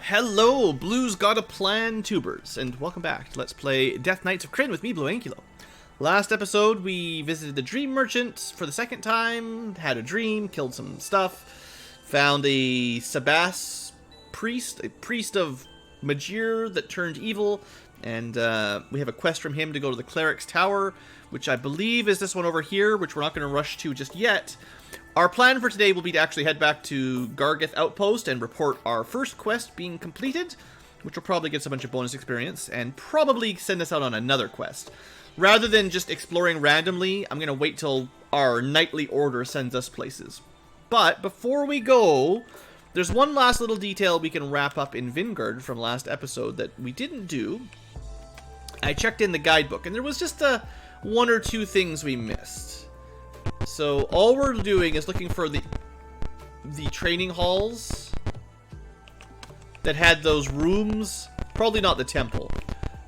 Hello, Blue's Got a Plan tubers, and welcome back to Let's Play Death Knights of Krynn with me, BlueAnkylo. Last episode, we visited the Dream Merchant for the second time, had a dream, killed some stuff, found a Sabas priest, a priest of Magir that turned evil, and we have a quest from him to go to the Cleric's Tower, which I believe is this one over here, which we're not going to rush to just yet. Our plan for today will be to actually head back to Gargith Outpost and report our first quest being completed, which will probably get us a bunch of bonus experience, and probably send us out on another quest. Rather than just exploring randomly, I'm going to wait till our nightly order sends us places. But before we go, there's one last little detail we can wrap up in Vingard from last episode that we didn't do. I checked in the guidebook, and there was just one or two things we missed. So all we're doing is looking for the training halls that had those rooms. Probably not the temple,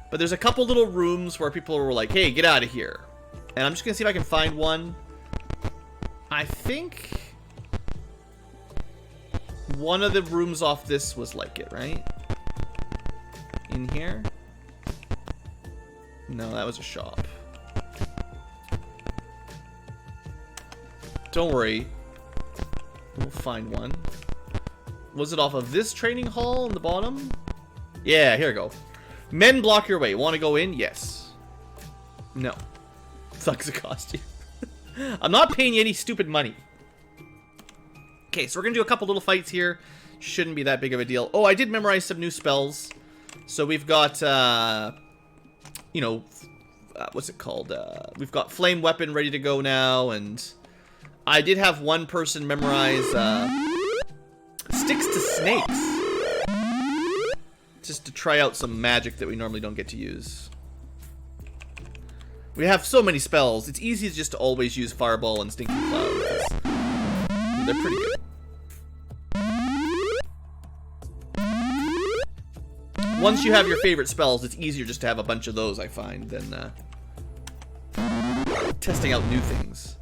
but there's a couple little rooms where people were like, hey, get out of here. And I'm just gonna see if I can find one. I think one of the rooms off this was like it, right? In here? No, that was a shop. Don't worry. We'll find one. Was it off of this training hall in the bottom? Yeah, here we go. Men block your way. Want to go in? Yes. No. Sucks a costume. I'm not paying you any stupid money. Okay, so we're going to do a couple little fights here. Shouldn't be that big of a deal. Oh, I did memorize some new spells. So we've got, you know, what's it called? We've got Flame Weapon ready to go now, and I did have one person memorize Sticks to Snakes. Just to try out some magic that we normally don't get to use. We have so many spells, it's easy just to always use Fireball and Stinking Cloud. They're pretty good. Once you have your favorite spells, it's easier just to have a bunch of those, I find, than testing out new things.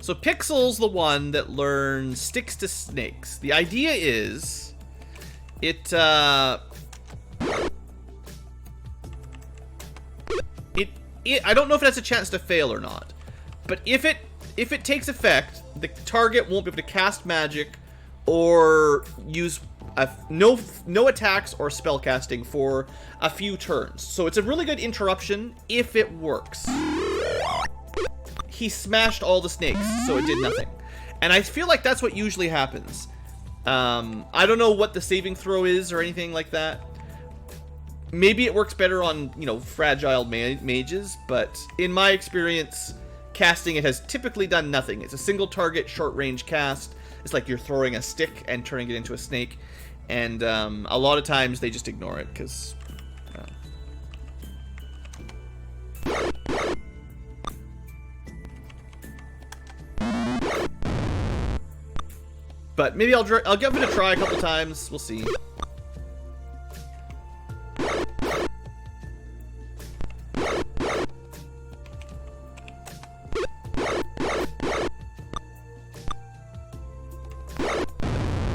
So Pixel's the one that learns Sticks to Snakes. The idea is I don't know if it has a chance to fail or not, but if it takes effect, the target won't be able to cast magic or use no attacks or spell casting for a few turns. So it's a really good interruption if it works. He smashed all the snakes, so it did nothing. And I feel like that's what usually happens. I don't know what the saving throw is or anything like that. Maybe it works better on, you know, fragile mages, but in my experience, casting it has typically done nothing. It's a single target, short range cast. It's like you're throwing a stick and turning it into a snake. And a lot of times they just ignore it, because but maybe I'll give it a try a couple times. We'll see.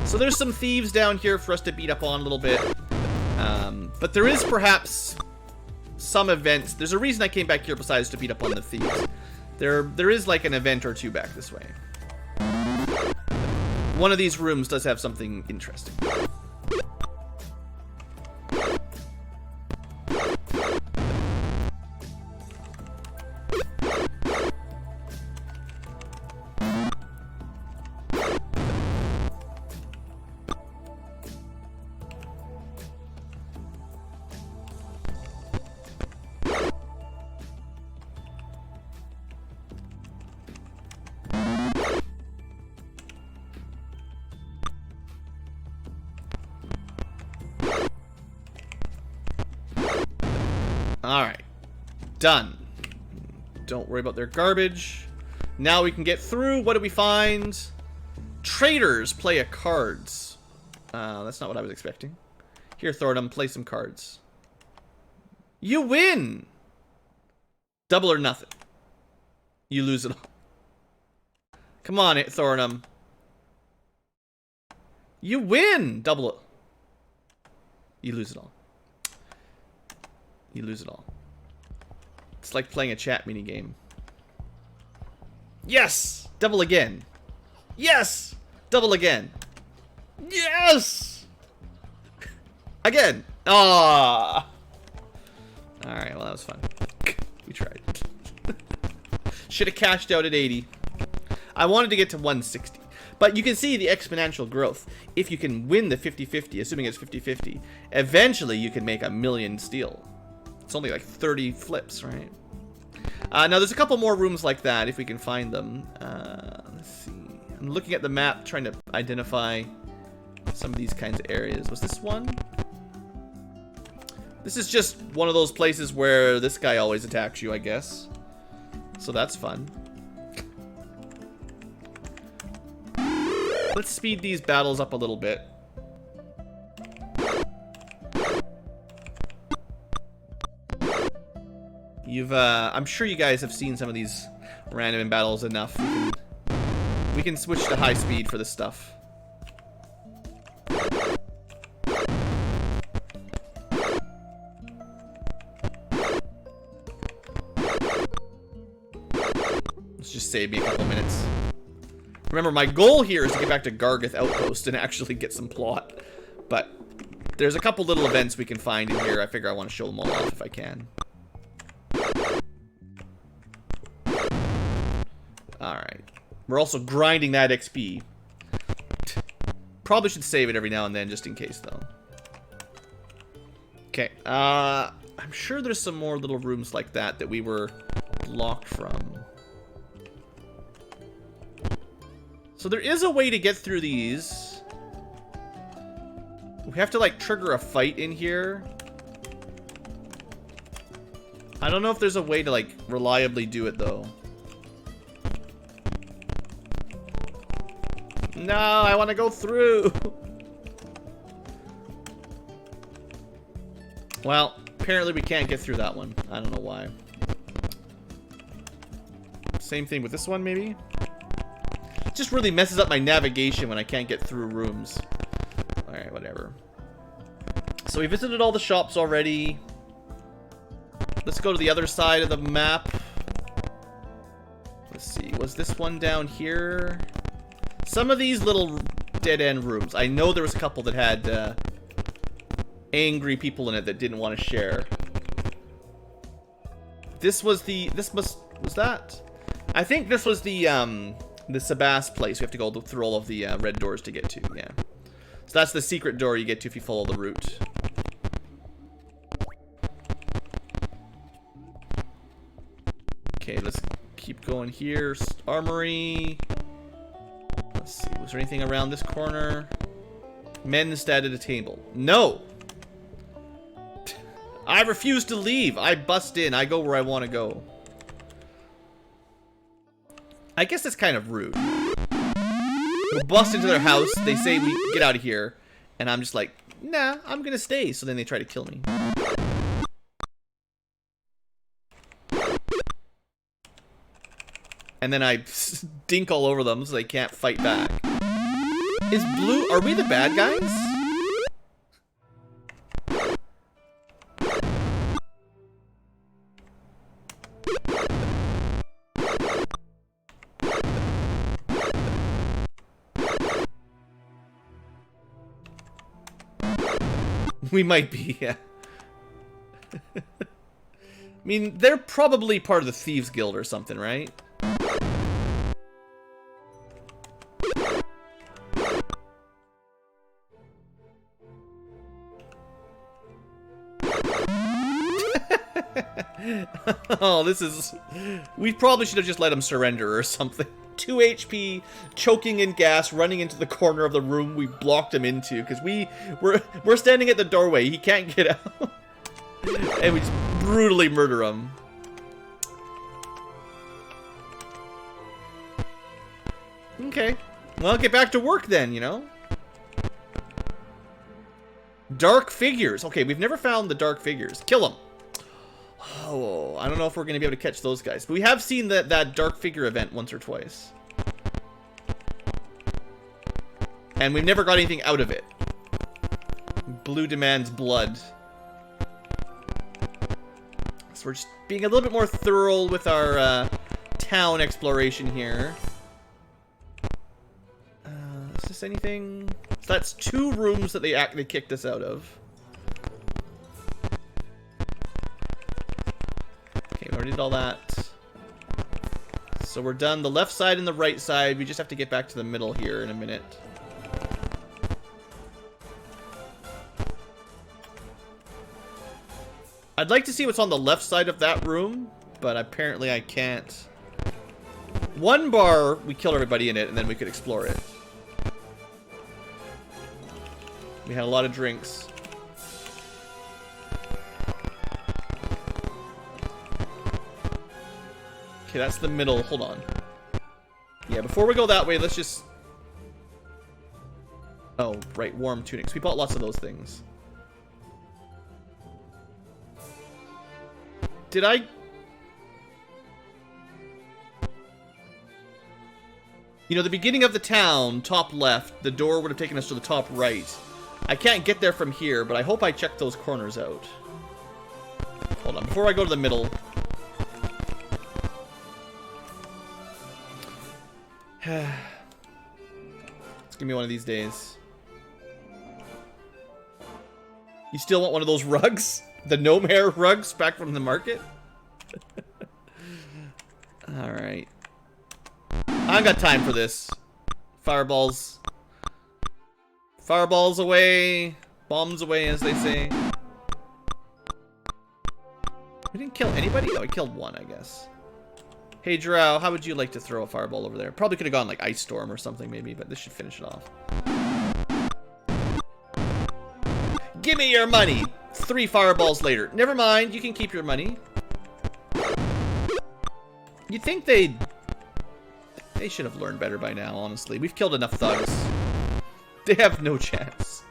So there's some thieves down here for us to beat up on a little bit. But there is perhaps some events. There's a reason I came back here besides to beat up on the thieves. There is like an event or two back this way. One of these rooms does have something interesting. Alright. Done. Don't worry about their garbage. Now we can get through. What do we find? Traders play a cards. That's not what I was expecting. Here, Thornham, play some cards. You win! Double or nothing. You lose it all. Come on, Thornham. You win! Double it. You lose it all. You lose it all. It's like playing a chat minigame. Yes! Double again. Yes! Double again. Yes! Again. Ah. Alright, well that was fun. We tried. Should have cashed out at 80. I wanted to get to 160. But you can see the exponential growth. If you can win the 50-50, assuming it's 50-50, eventually you can make 1,000,000 steel. It's only like 30 flips, right? Now there's a couple more rooms like that if we can find them. Let's see. I'm looking at the map trying to identify some of these kinds of areas. Was this one? This is just one of those places where this guy always attacks you, I guess. So that's fun. Let's speed these battles up a little bit. I'm sure you guys have seen some of these random battles enough. We can switch to high speed for this stuff. Let's just save me a couple minutes. Remember, my goal here is to get back to Gargith Outpost and actually get some plot. But there's a couple little events we can find in here. I figure I want to show them all off if I can. Alright. We're also grinding that XP. Probably should save it every now and then just in case, though. Okay. I'm sure there's some more little rooms like that we were blocked from. So there is a way to get through these. We have to, like, trigger a fight in here. I don't know if there's a way to, like, reliably do it, though. No, I want to go through. Well, apparently we can't get through that one. I don't know why. Same thing with this one, maybe? It just really messes up my navigation when I can't get through rooms. Alright, whatever. So we visited all the shops already. Let's go to the other side of the map. Let's see. Was this one down here? Some of these little dead-end rooms. I know there was a couple that had angry people in it that didn't want to share. This was the... Was that? I think this was the Sabas place. We have to go through all of the red doors to get to. Yeah. So that's the secret door you get to if you follow the route. Okay, let's keep going here. Armory. Let's see. Was there anything around this corner? Men sat at a table. No! I refuse to leave. I bust in. I go where I want to go. I guess that's kind of rude. We bust into their house. They say we get out of here. And I'm just like, nah, I'm going to stay. So then they try to kill me. And then I dink all over them so they can't fight back. Is Blue... Are we the bad guys? We might be, yeah. I mean, they're probably part of the Thieves Guild or something, right? Oh, this is... We probably should have just let him surrender or something. 2 HP, choking in gas, running into the corner of the room we blocked him into, because we're standing at the doorway. He can't get out. And we just brutally murder him. Okay. Well, get back to work then, you know? Dark figures. Okay, we've never found the dark figures. Kill them. Oh, I don't know if we're going to be able to catch those guys. But we have seen that dark figure event once or twice. And we've never got anything out of it. Blue demands blood. So we're just being a little bit more thorough with our town exploration here. Is this anything? So that's 2 rooms that they kicked us out of. Okay, we already did all that. So we're done the left side and the right side. We just have to get back to the middle here in a minute. I'd like to see what's on the left side of that room, but apparently I can't. 1 bar, we killed everybody in it, and then we could explore it. We had a lot of drinks. Okay, that's the middle. Hold on. Yeah, before we go that way, let's just... Oh, right, warm tunics. We bought lots of those things. Did I... You know, the beginning of the town, top left, the door would have taken us to the top right. I can't get there from here, but I hope I checked those corners out. Hold on, before I go to the middle... It's gonna be one of these days. You still want one of those rugs? The gnome hair rugs back from the market? Alright. I got time for this. Fireballs. Fireballs away. Bombs away, as they say. We didn't kill anybody? Oh, we killed 1, I guess. Hey, Drow, how would you like to throw a fireball over there? Probably could have gone like Ice Storm or something, maybe, but this should finish it off. Give me your money! 3 fireballs later. Never mind, you can keep your money. You'd think they should have learned better by now, honestly. We've killed enough thugs. They have no chance.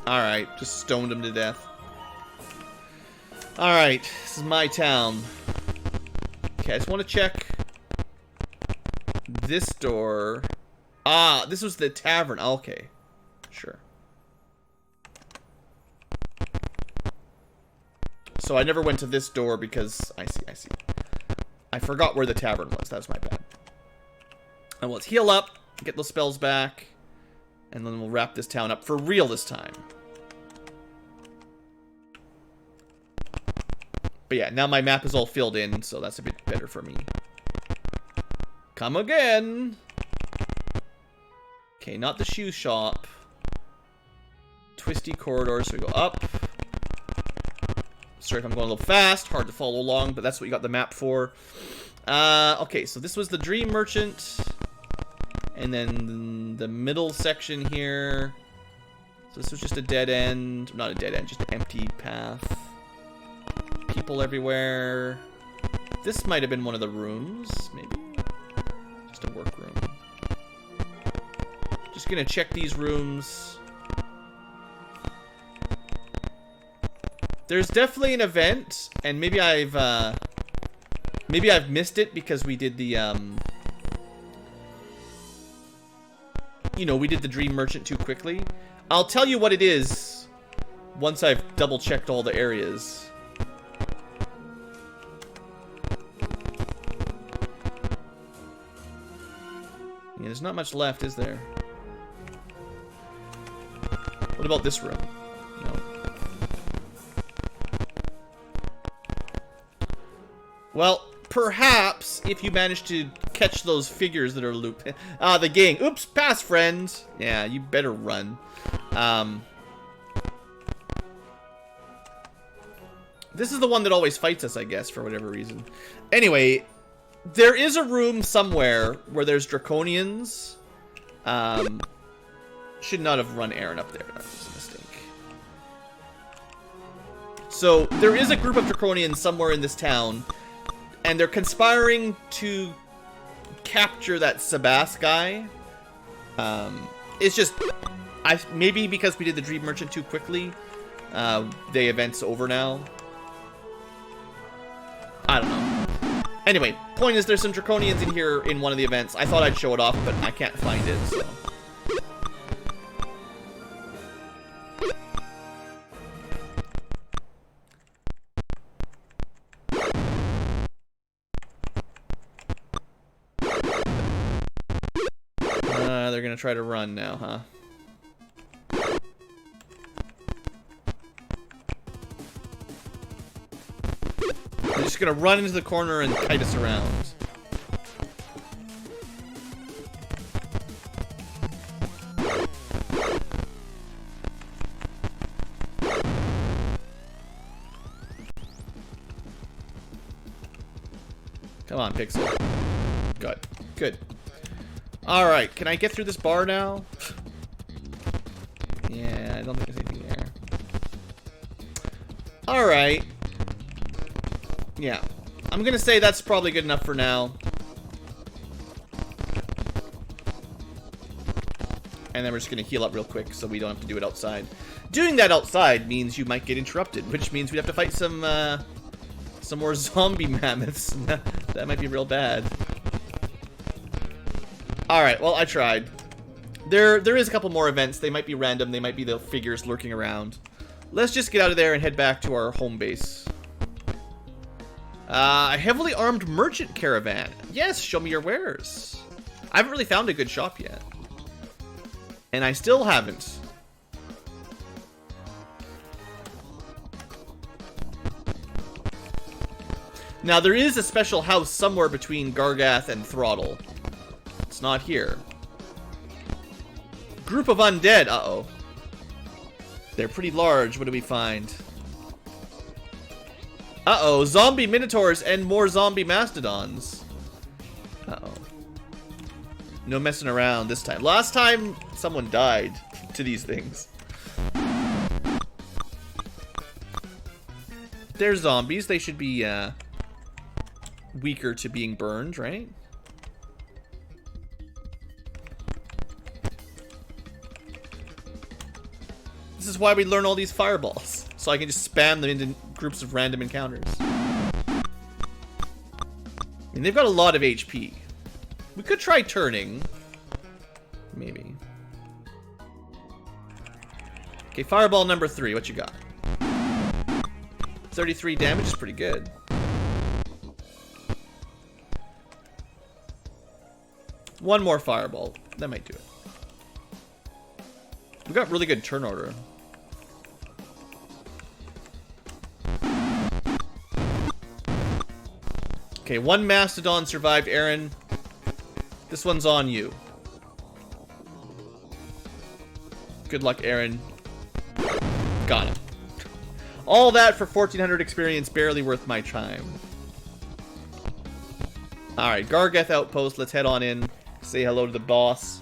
Alright, just stoned him to death. Alright, this is my town. Okay, I just want to check this door. Ah, this was the tavern. Okay, sure. So I never went to this door because... I see. I forgot where the tavern was. That was my bad. And let's heal up, get those spells back, and then we'll wrap this town up for real this time. But yeah, now my map is all filled in, so that's a bit better for me. Come again! Okay, not the shoe shop. Twisty corridors, so we go up. Sorry if I'm going a little fast, hard to follow along, but that's what you got the map for. Okay, so this was the Dream Merchant. And then the middle section here. So this was just a dead end. Not a dead end, just an empty path. People everywhere. This might have been one of the rooms, maybe? Just a workroom. Just gonna check these rooms. There's definitely an event, and maybe I've missed it because we did the you know, we did the Dream Merchant too quickly. I'll tell you what it is once I've double checked all the areas. Yeah, there's not much left, is there? What about this room? No. Well, perhaps if you manage to catch those figures that are looped. Ah, the gang. Oops, pass, friend. Yeah, you better run. This is the one that always fights us, I guess, for whatever reason. Anyway, there is a room somewhere where there's draconians. Should not have run Aaron up there. That was a mistake. So, there is a group of draconians somewhere in this town, and they're conspiring to capture that Sabas guy. It's just... maybe because we did the Dream Merchant too quickly, the event's over now. I don't know. Anyway, point is there's some draconians in here in one of the events. I thought I'd show it off, but I can't find it, so. They're gonna try to run now, huh? They're just gonna run into the corner and kite us around. Come on, Pixel. Good. Good. Alright, can I get through this bar now? Yeah, I don't think there's anything there. Alright. Yeah. I'm gonna say that's probably good enough for now. And then we're just gonna heal up real quick so we don't have to do it outside. Doing that outside means you might get interrupted, which means we'd have to fight some more zombie mammoths. That might be real bad. Alright, well, I tried. There is a couple more events. They might be random. They might be the figures lurking around. Let's just get out of there and head back to our home base. A heavily armed merchant caravan. Yes, show me your wares. I haven't really found a good shop yet. And I still haven't. Now, there is a special house somewhere between Gargath and Throttle. It's not here. Group of undead. Uh-oh. They're pretty large. What do we find? Uh-oh. Zombie minotaurs and more zombie mastodons. Uh-oh. No messing around this time. Last time, someone died to these things. They're zombies. They should be, weaker to being burned, right? This is why we learn all these fireballs. So I can just spam them into groups of random encounters. I mean, they've got a lot of HP. We could try turning. Maybe. Okay, fireball number 3. What you got? 33 damage is pretty good. One more fireball. That might do it. We got really good turn order. Okay, one mastodon survived, Aaron. This one's on you. Good luck, Aaron. Got him. All that for 1400 experience, barely worth my time. Alright, Gargath outpost. Let's head on in. Say hello to the boss.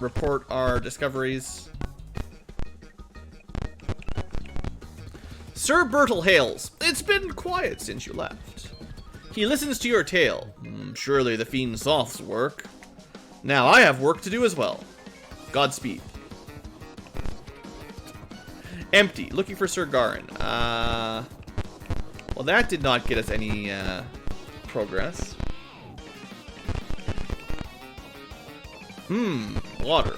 Report our discoveries. Sir Bertle hails. It's been quiet since you left. He listens to your tale. Surely the Fiend Soth's work. Now I have work to do as well. Godspeed. Empty. Looking for Sir Garin. Well, that did not get us any progress. Water.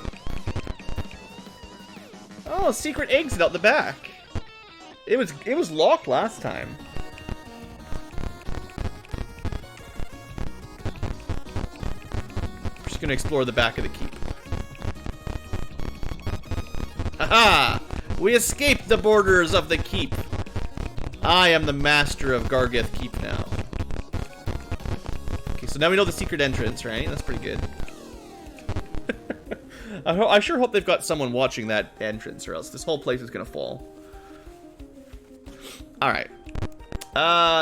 Oh, secret exit out the back. It was locked last time. Just gonna explore the back of the keep. Haha! We escaped the borders of the keep. I am the master of Gargath Keep now. Okay, so now we know the secret entrance, right? That's pretty good. I sure hope they've got someone watching that entrance, or else this whole place is gonna fall. Alright.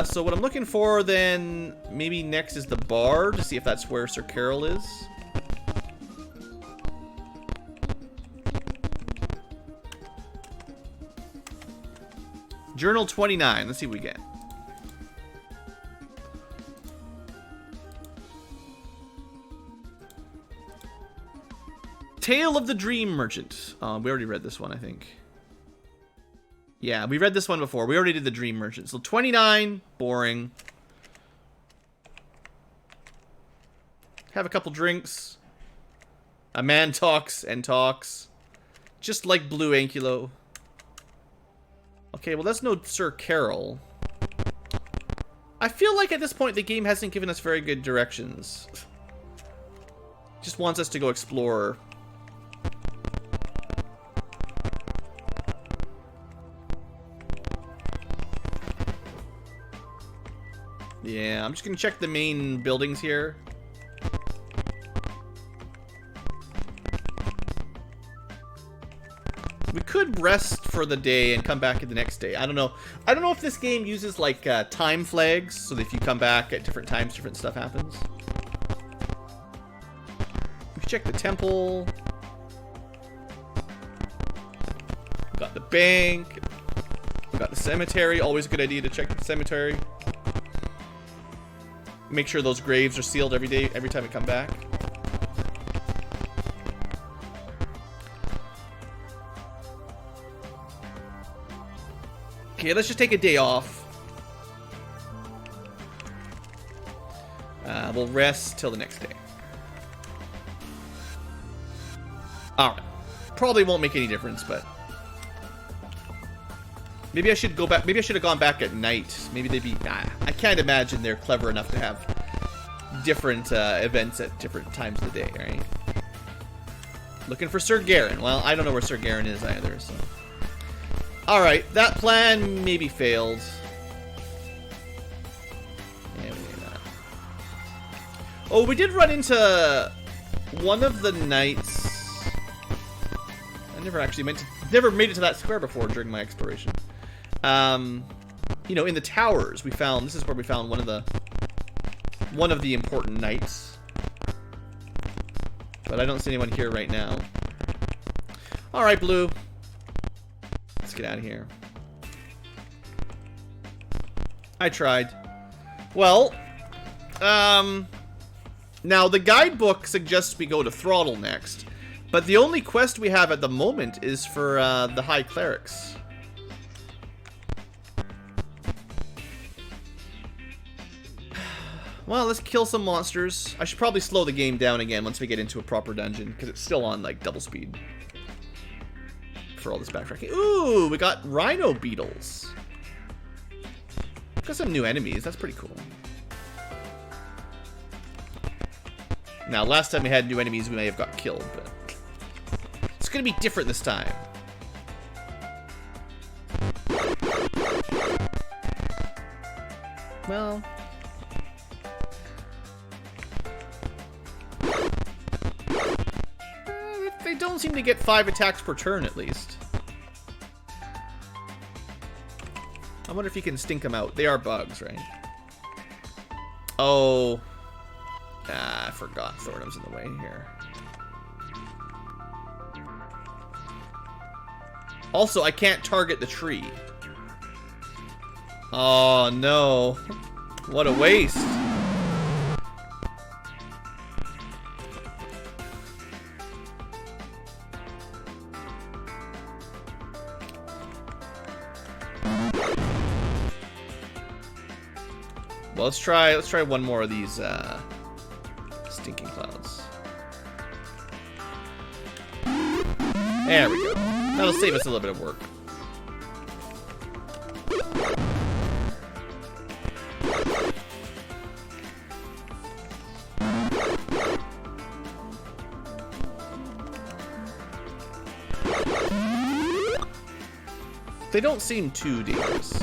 So what I'm looking for then, maybe next is the bar, to see if that's where Sir Carol is. Journal 29, let's see what we get. Tale of the Dream Merchant. We already read this one, I think. Yeah, we read this one before. We already did the Dream Merchant. So 29, boring. Have a couple drinks. A man talks and talks. Just like BlueAnkylo. Okay, well that's no Sir Carol. I feel like at this point the game hasn't given us very good directions. Just wants us to go explore. Yeah, I'm just gonna check the main buildings here. We could rest for the day and come back the next day. I don't know. I don't know if this game uses like time flags, so that if you come back at different times, different stuff happens. We can check the temple. We got the bank. We got the cemetery. Always a good idea to check the cemetery. Make sure those graves are sealed every day, every time we come back. Okay, let's just take a day off. We'll rest till the next day. Alright. Probably won't make any difference, but... Maybe I should go back. Maybe I should have gone back at night. Maybe they'd be... Nah, I can't imagine they're clever enough to have different events at different times of the day, right? Looking for Sir Garen. Well, I don't know where Sir Garen is either, so... Alright, that plan maybe failed. Yeah, we did that. Oh, we did run into one of the knights. I never actually never made it to that square before during my exploration. You know, in the towers we found, this is where we found one of the important knights. But I don't see anyone here right now. Alright, Blue. Let's get out of here. I tried. Well, now the guidebook suggests we go to Throttle next, but the only quest we have at the moment is for the High Clerics. Well, let's kill some monsters. I should probably slow the game down again once we get into a proper dungeon, because it's still on like double speed. For all this backtracking. Ooh, we got rhino beetles. Got some new enemies. That's pretty cool. Now, last time we had new enemies, we may have got killed, but it's gonna be different this time. Well, they don't seem to get 5 attacks per turn, at least. I wonder if you can stink them out. They are bugs, right? Oh. Ah, I forgot Thornum's in the way here. Also, I can't target the tree. Oh, no. What a waste. Well, let's try one more of these stinking clouds. There we go. That'll save us a little bit of work. They don't seem too dangerous.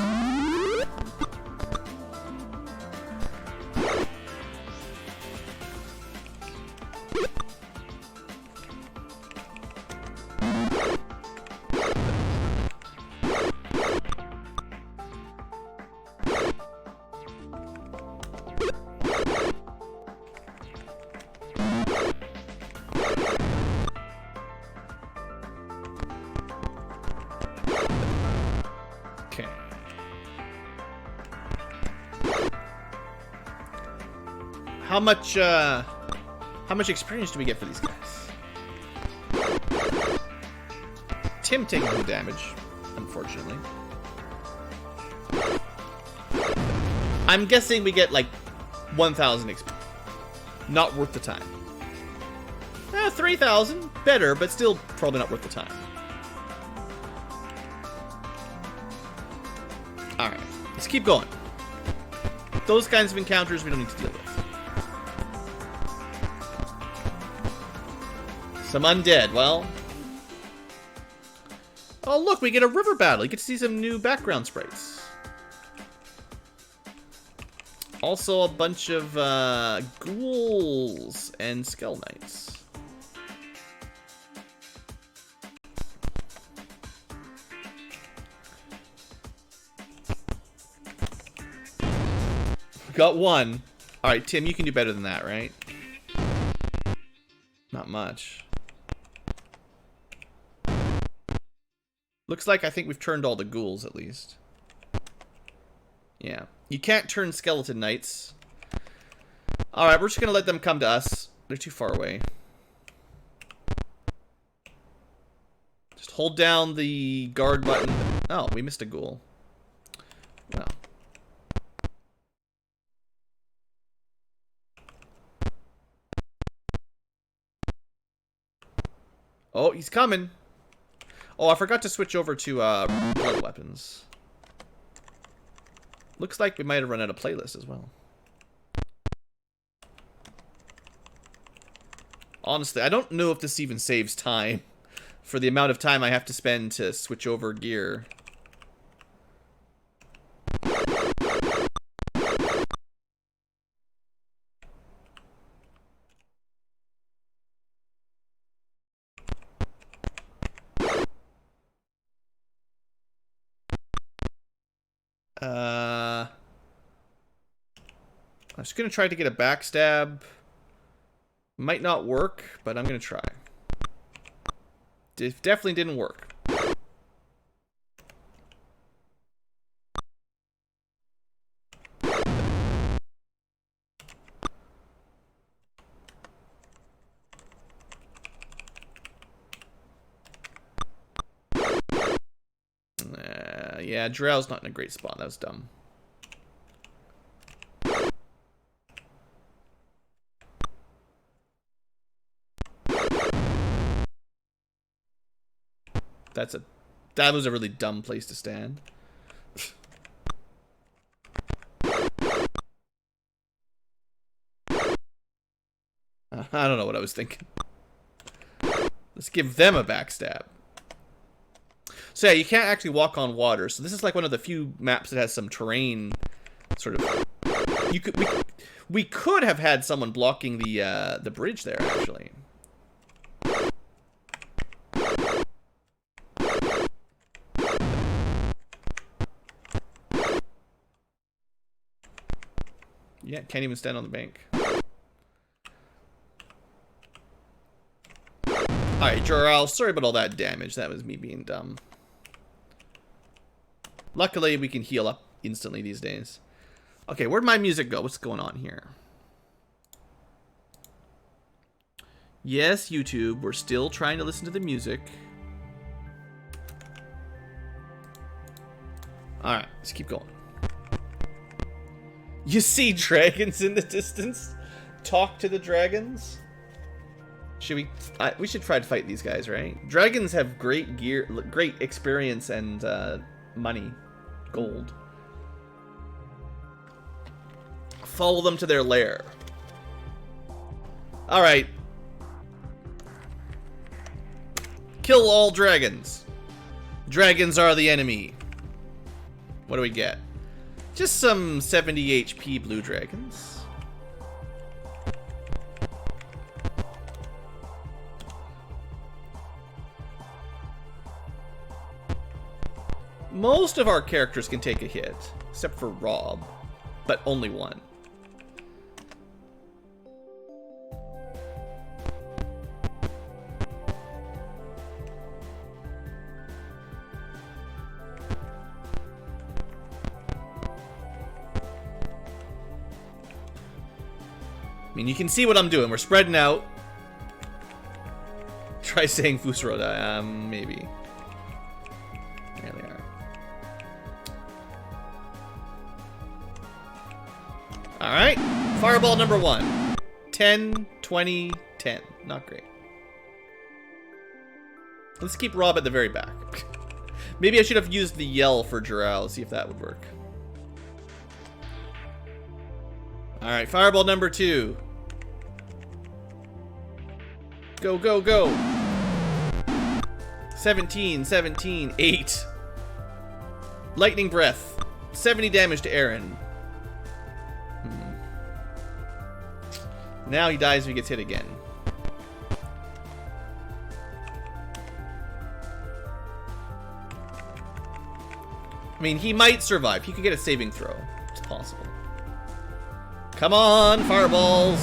Okay. How much experience do we get for these guys? Tim taking the damage, unfortunately. I'm guessing we get like 1,000 XP. Not worth the time. 3,000. Better, but still probably not worth the time. Alright, let's keep going. Those kinds of encounters we don't need to deal with. Some undead, well. Oh look, we get a river battle. You get to see some new background sprites. Also a bunch of ghouls and skull knights. Got one. Alright, Tim, you can do better than that, right? Not much. Looks like I think we've turned all the ghouls, at least. Yeah. You can't turn skeleton knights. Alright, we're just gonna let them come to us. They're too far away. Just hold down the guard button. Oh, we missed a ghoul. Well. Oh, he's coming. Oh, I forgot to switch over to blood weapons. Looks like we might have run out of playlist as well. Honestly, I don't know if this even saves time for the amount of time I have to spend to switch over gear. I'm just gonna try to get a backstab. Might not work, but I'm gonna try. It definitely didn't work. Yeah, Drell's not in a great spot. That was dumb. That was a really dumb place to stand. I don't know what I was thinking. Let's give them a backstab. So yeah, you can't actually walk on water. So this is like one of the few maps that has some terrain sort of. We could have had someone blocking the bridge there actually. Yeah, can't even stand on the bank. Alright, Joral, sorry about all that damage. That was me being dumb. Luckily, we can heal up instantly these days. Okay, where'd my music go? What's going on here? Yes, YouTube, we're still trying to listen to the music. Alright, let's keep going. You see dragons in the distance? Talk to the dragons? Should we? We should try to fight these guys, right? Dragons have great gear, great experience, and money, gold. Follow them to their lair. All right. Kill all dragons. Dragons are the enemy. What do we get? Just some 70 HP blue dragons. Most of our characters can take a hit, except for Rob, but only one. I mean, you can see what I'm doing. We're spreading out. Try saying Fusroda. Maybe. There they are. Alright. Fireball number 1. 10, 20, 10. Not great. Let's keep Rob at the very back. Maybe I should have used the yell for Jarrell. See if that would work. Alright, fireball number 2. Go, go, go. 17, 17, 8. Lightning breath. 70 damage to Aaron. Now he dies if he gets hit again. I mean, he might survive. He could get a saving throw. It's possible. Come on, fireballs.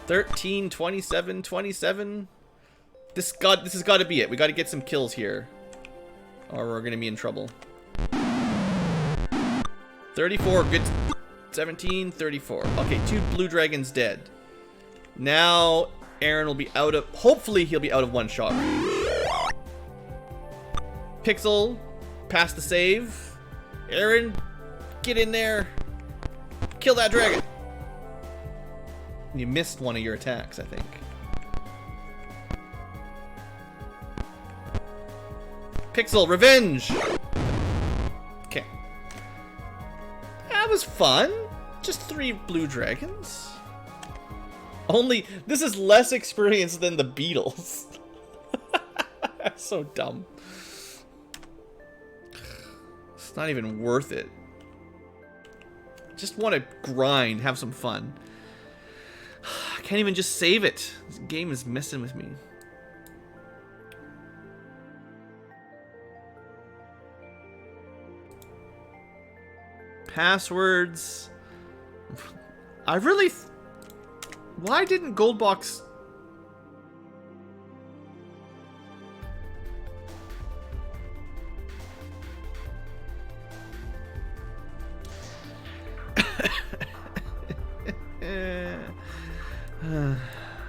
13, 27, 27. This has got to be it. We got to get some kills here, or we're gonna be in trouble. 34, good. 17, 34. Okay, 2 blue dragons dead. Now Aaron will be out of. Hopefully, he'll be out of one-shot range. Pixel, pass the save. Aaron, get in there. Kill that dragon. You missed one of your attacks, I think. Pixel, revenge! Okay. That was fun. Just 3 blue dragons. Only, this is less experience than the Beatles. That's so dumb. It's not even worth it. Just want to grind, have some fun. I can't even just save it. This game is messing with me. Passwords. I really... Why didn't GoldBox...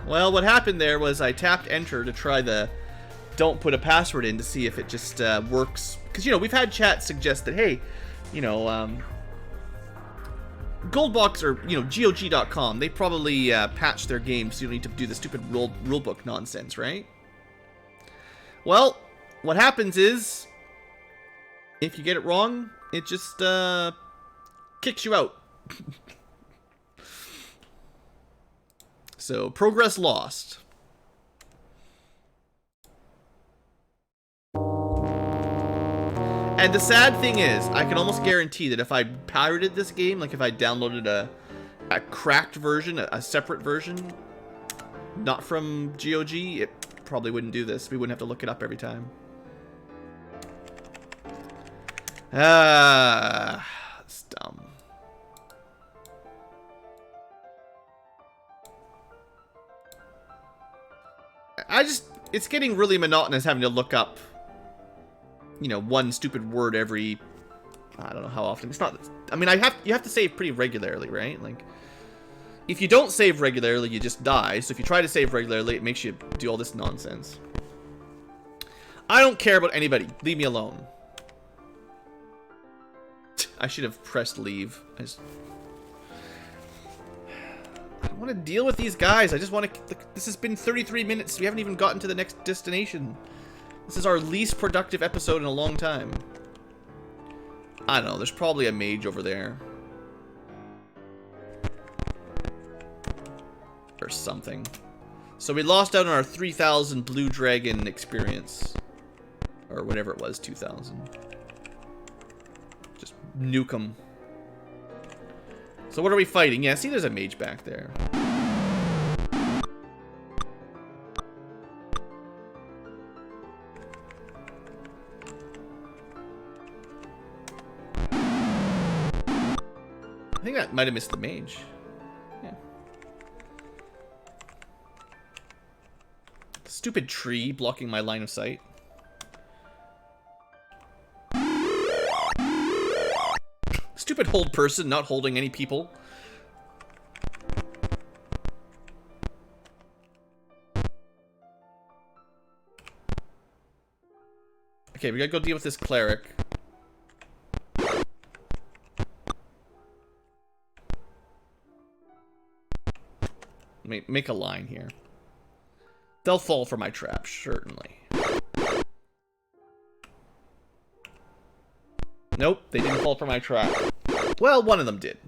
Well, what happened there was I tapped enter to try the don't put a password in to see if it just works. Because, you know, we've had chat suggest that, hey, you know, GoldBox or, you know, GOG.com, they probably patch their games so you don't need to do the stupid rulebook nonsense, right? Well, what happens is, if you get it wrong, it just kicks you out. So, progress lost. And the sad thing is, I can almost guarantee that if I pirated this game, like if I downloaded a cracked version, a separate version, not from GOG, it probably wouldn't do this. We wouldn't have to look it up every time. It's dumb. It's getting really monotonous having to look up, you know, one stupid word every, I don't know how often. It's not, I mean, you have to save pretty regularly, right? Like, if you don't save regularly, you just die. So if you try to save regularly, it makes you do all this nonsense. I don't care about anybody. Leave me alone. I should have pressed leave. I don't want to deal with these guys. I just want to... This has been 33 minutes. We haven't even gotten to the next destination. This is our least productive episode in a long time. I don't know. There's probably a mage over there. Or something. So we lost out on our 3,000 blue dragon experience. Or whatever it was, 2,000. Just nuke them. So what are we fighting? Yeah, see, there's a mage back there. I think that might have missed the mage. Yeah. Stupid tree blocking my line of sight. Stupid hold person not holding any people. Okay, we gotta go deal with this cleric. Make a line here. They'll fall for my trap, certainly. Nope, they didn't fall for my trap. Well, one of them did.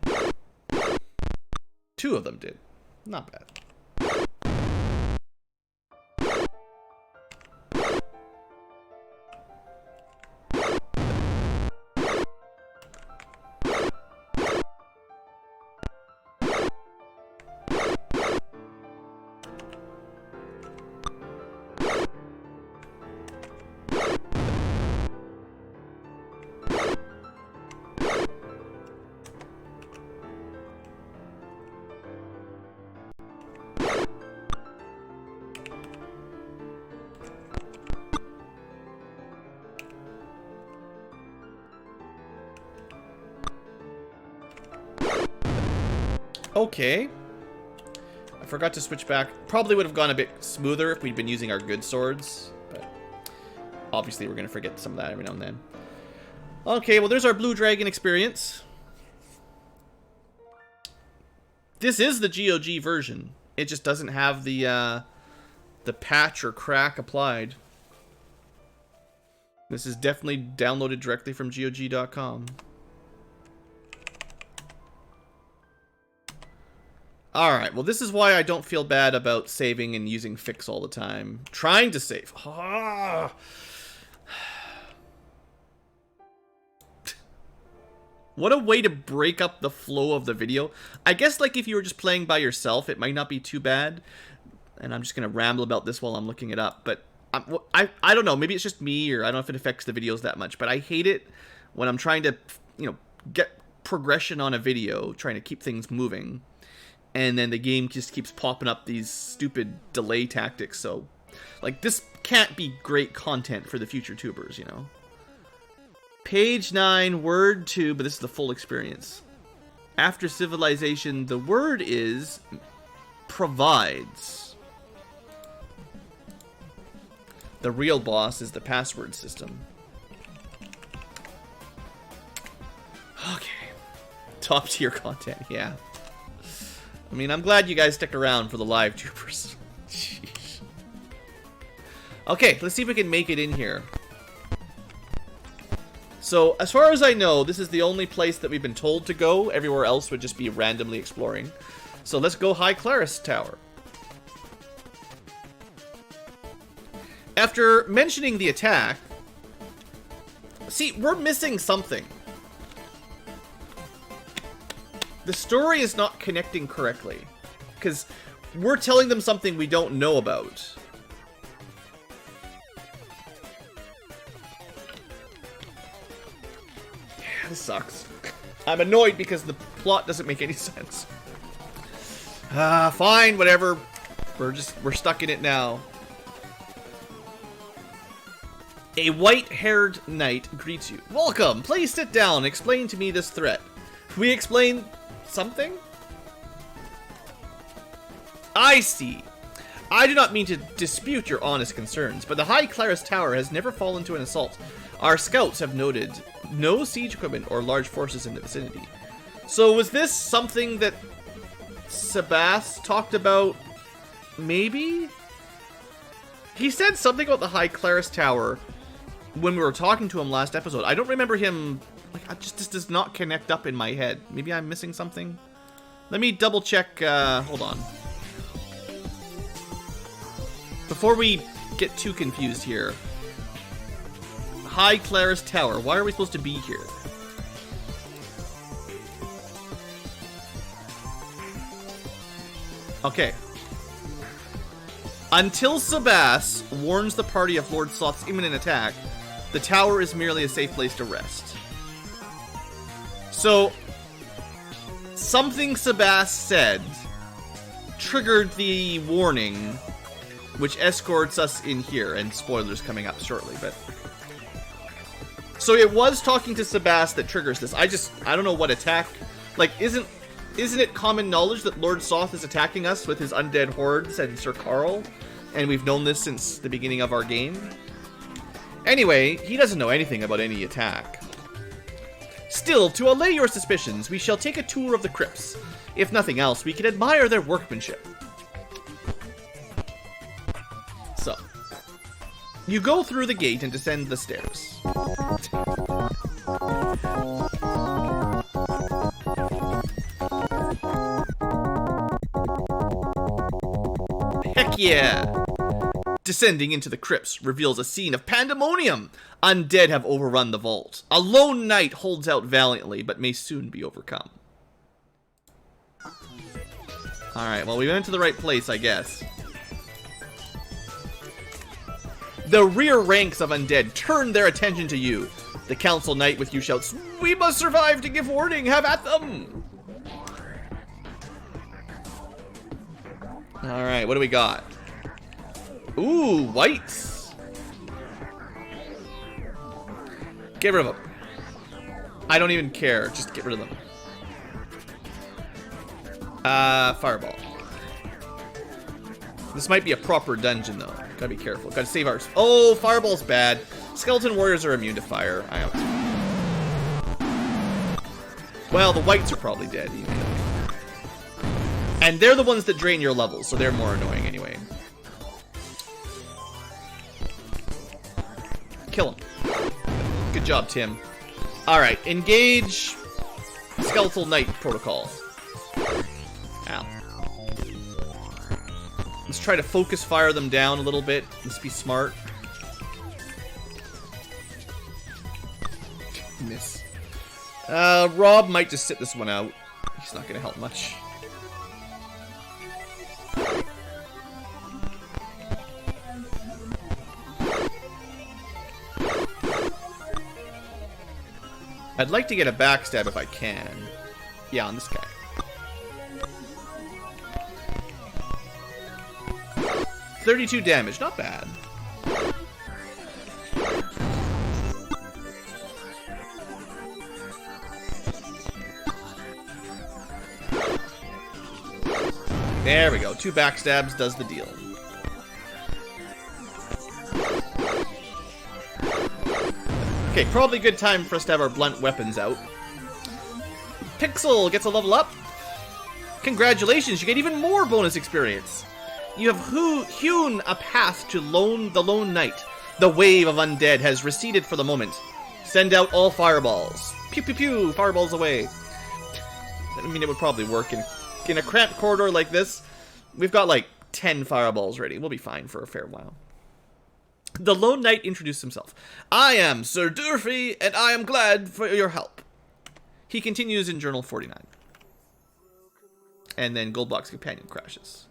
Two of them did. Not bad. Okay. I forgot to switch back. Probably would have gone a bit smoother if we'd been using our good swords, but obviously we're going to forget some of that every now and then. Okay, well there's our blue dragon experience. This is the GOG version. It just doesn't have the patch or crack applied. This is definitely downloaded directly from GOG.com. Alright, well this is why I don't feel bad about saving and using fix all the time. Trying to save. Ah. What a way to break up the flow of the video. I guess like if you were just playing by yourself, it might not be too bad. And I'm just going to ramble about this while I'm looking it up. But I don't know, maybe it's just me, or I don't know if it affects the videos that much. But I hate it when I'm trying to, you know, get progression on a video, trying to keep things moving. And then the game just keeps popping up these stupid delay tactics. So, like, this can't be great content for the future tubers, you know. Page 9, word 2, but this is the full experience. After civilization, the word is provides. The real boss is the password system. Okay. Top tier content, yeah. I mean, I'm glad you guys stick around for the live tubers. Jeez. Okay, let's see if we can make it in here. So, as far as I know, this is the only place that we've been told to go. Everywhere else would just be randomly exploring. So let's go High Claris Tower. After mentioning the attack... See, we're missing something. The story is not connecting correctly, because we're telling them something we don't know about. Yeah, this sucks. I'm annoyed because the plot doesn't make any sense. Fine, whatever. We're stuck in it now. A white-haired knight greets you. Welcome, please sit down, explain to me this threat. We explain something? I see. I do not mean to dispute your honest concerns, but the High Claris Tower has never fallen to an assault. Our scouts have noted no siege equipment or large forces in the vicinity. So was this something that Sebas talked about? Maybe? He said something about the High Claris Tower when we were talking to him last episode. I don't remember him... Like, this does not connect up in my head. Maybe I'm missing something? Let me double check, hold on. Before we get too confused here. High Claris Tower. Why are we supposed to be here? Okay. Until Sebas warns the party of Lord Sloth's imminent attack, the tower is merely a safe place to rest. So, something Sebas said triggered the warning, which escorts us in here, and spoilers coming up shortly, but... So it was talking to Sebas that triggers this. I don't know what attack... Like, isn't it common knowledge that Lord Soth is attacking us with his undead hordes and Sir Carl? And we've known this since the beginning of our game? Anyway, he doesn't know anything about any attack. Still, to allay your suspicions, we shall take a tour of the crypts. If nothing else, we can admire their workmanship. You go through the gate and descend the stairs. Heck yeah! Descending into the crypts reveals a scene of pandemonium. Undead have overrun the vault. A lone knight holds out valiantly, but may soon be overcome. Alright, well, we went to the right place, I guess. The rear ranks of undead turn their attention to you. The council knight with you shouts, "We must survive to give warning, have at them!" Alright, what do we got? Ooh, whites. Get rid of them. I don't even care, just get rid of them. Fireball. This might be a proper dungeon, though. Gotta be careful. Gotta save ours. Oh, fireball's bad. Skeleton warriors are immune to fire. Well, the whites are probably dead. And they're the ones that drain your levels, so they're more annoying anyway. Kill him. Good job, Tim. Alright, engage Skeletal Knight protocol. Ow. Let's try to focus fire them down a little bit. Let's be smart. Miss. Rob might just sit this one out. He's not gonna help much. I'd like to get a backstab if I can. Yeah, on this guy. $32 damage, not bad. There we go. 2 backstabs does the deal. Okay, probably a good time for us to have our blunt weapons out. Pixel gets a level up. Congratulations, you get even more bonus experience. You have hewn a path to the Lone Knight. The wave of undead has receded for the moment. Send out all fireballs. Pew pew pew, fireballs away. I mean, it would probably work in a cramped corridor like this. We've got like 10 fireballs ready. We'll be fine for a fair while. The Lone Knight introduced himself. I am Sir Durfee, and I am glad for your help. He continues in Journal 49. And then GoldBox companion crashes.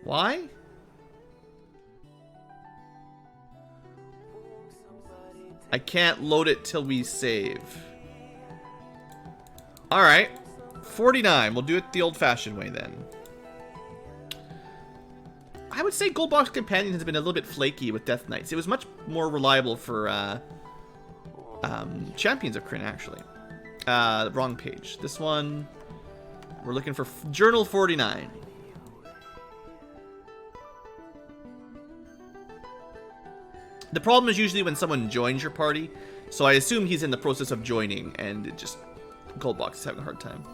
Why? I can't load it till we save. Alright. 49. We'll do it the old-fashioned way then. I would say GoldBox Companion has been a little bit flaky with Death Knights. It was much more reliable for Champions of Krynn, actually. Wrong page. This one, we're looking for Journal 49. The problem is usually when someone joins your party, so I assume he's in the process of joining, and it just... GoldBox is having a hard time.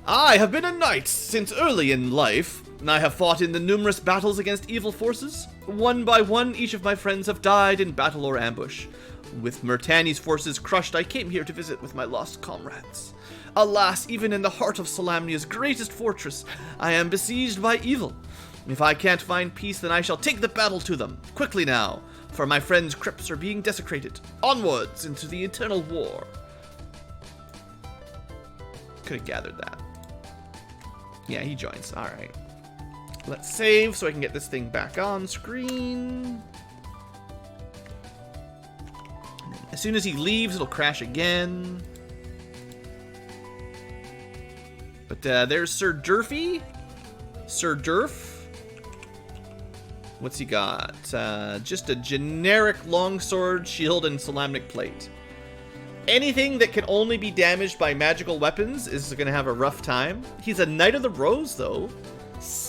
I have been a knight since early in life. I have fought in the numerous battles against evil forces. One by one, each of my friends have died in battle or ambush. With Murtani's forces crushed, I came here to visit with my lost comrades. Alas, even in the heart of Solamnia's greatest fortress, I am besieged by evil. If I can't find peace, then I shall take the battle to them. Quickly now, for my friends' crypts are being desecrated. Onwards into the eternal war. Could have gathered that. Yeah, he joins. Alright. Let's save so I can get this thing back on screen. As soon as he leaves, it'll crash again. But there's Sir Durfee. Sir Durf. What's he got? Just a generic longsword, shield, and Solamnic plate. Anything that can only be damaged by magical weapons is going to have a rough time. He's a Knight of the Rose, though.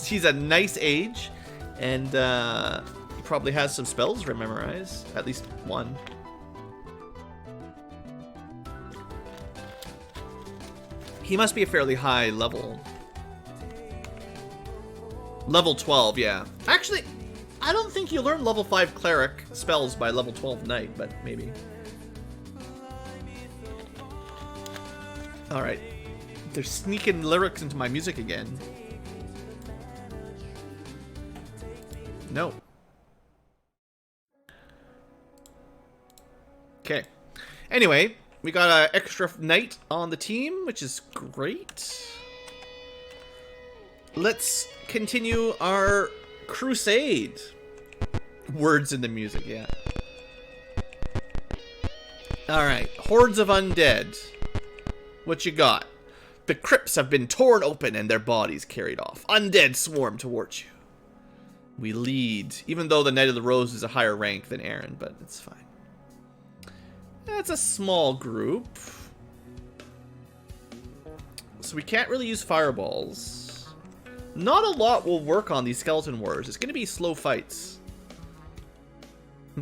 He's a nice age. And he probably has some spells to memorize. At least one. He must be a fairly high level. Level 12, yeah. Actually, I don't think you learn level 5 cleric spells by level 12 knight, but maybe. Alright. They're sneaking lyrics into my music again. No. Okay. Anyway, we got an extra knight on the team, which is great. Let's continue our crusade. Words in the music, yeah. Alright, hordes of undead. What you got? The crypts have been torn open and their bodies carried off. Undead swarm towards you. We lead, even though the Knight of the Rose is a higher rank than Aaron, but it's fine. It's a small group. So we can't really use fireballs. Not a lot will work on these skeleton wars. It's going to be slow fights. I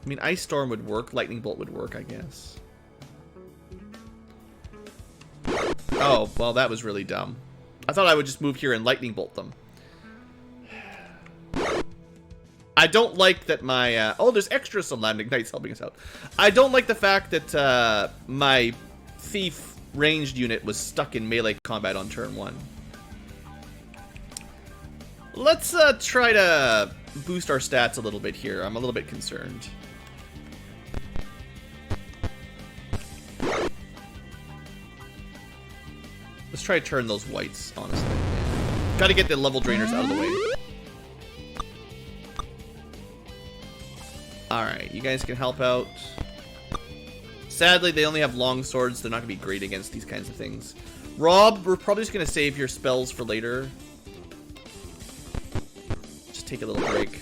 mean, Ice Storm would work. Lightning Bolt would work, I guess. Oh, well, that was really dumb. I thought I would just move here and Lightning Bolt them. I don't like that my... oh, there's extra Landing Knights helping us out. I don't like the fact that my Thief ranged unit was stuck in melee combat on turn 1. Let's try to boost our stats a little bit here. I'm a little bit concerned. Let's try to turn those whites, honestly. Gotta get the level drainers out of the way. Alright, you guys can help out. Sadly, they only have long swords. They're not gonna be great against these kinds of things. Rob, we're probably just gonna save your spells for later. Just take a little break.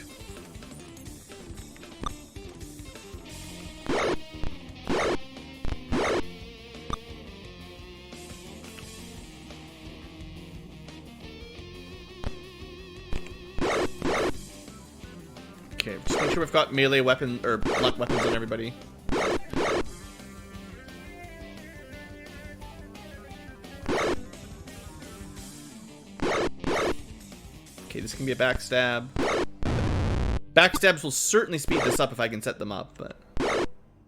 Okay, just make sure we've got melee weapon or blunt weapons on everybody. Okay, this can be a backstab. Backstabs will certainly speed this up if I can set them up, but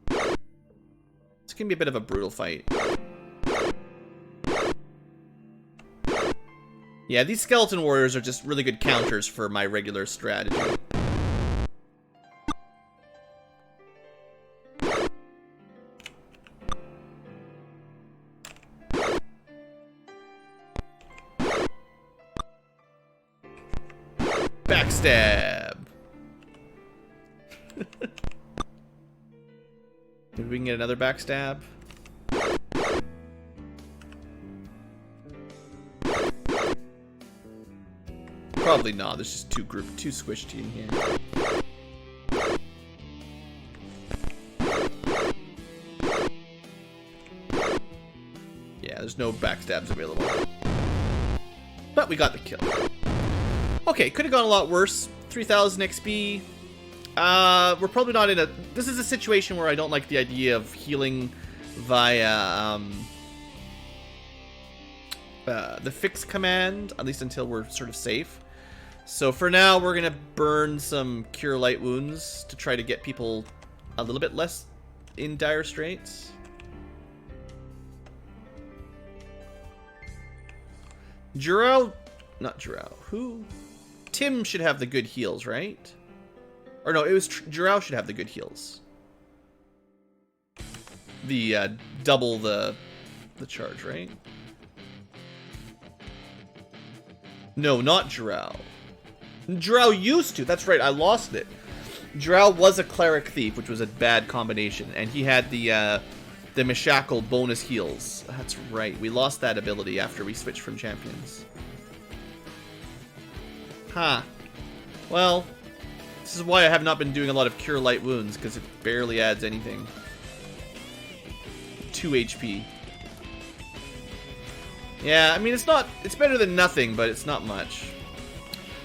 this can be a bit of a brutal fight. Yeah, these skeleton warriors are just really good counters for my regular strategy. Backstab. Maybe we can get another backstab. Probably not. There's just two squished in here. Yeah, there's no backstabs available. But we got the kill. Okay, could have gone a lot worse. 3,000 XP. We're probably not in a... This is a situation where I don't like the idea of healing via the fix command, at least until we're sort of safe. So for now, we're going to burn some Cure Light Wounds to try to get people a little bit less in dire straits. Juro... Not Juro. Who... Tim should have the good heals, right? Or no, it was Juro should have the good heals. The double the charge, right? No, not Juro. Juro used to. That's right. I lost it. Juro was a cleric thief, which was a bad combination, and he had the Meshackle bonus heals. That's right. We lost that ability after we switched from champions. Huh. Well, this is why I have not been doing a lot of Cure Light Wounds, because it barely adds anything. 2 HP. Yeah, I mean, it's better than nothing, but it's not much.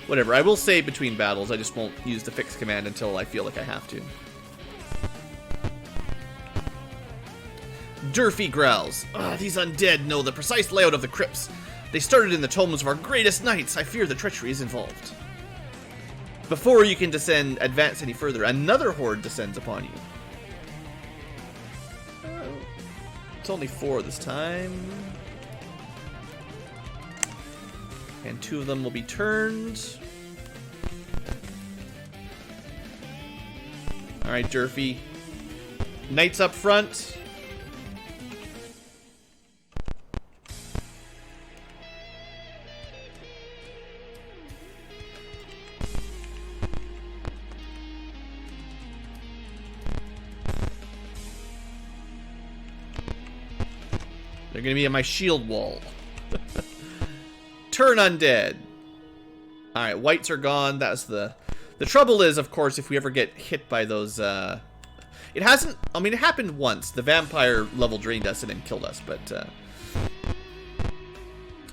Whatever, I will save between battles, I just won't use the fix command until I feel like I have to. Durfee growls. These undead know the precise layout of the crypts. They started in the tomes of our greatest knights. I fear the treachery is involved. Before you can advance any further, another horde descends upon you. It's only 4 this time. And 2 of them will be turned. Alright, Durfee. Knights up front. They're going to be in my shield wall. Turn undead. Alright, whites are gone. That's the trouble is, of course, if we ever get hit by those... It hasn't... I mean, it happened once. The vampire level drained us and then killed us, but...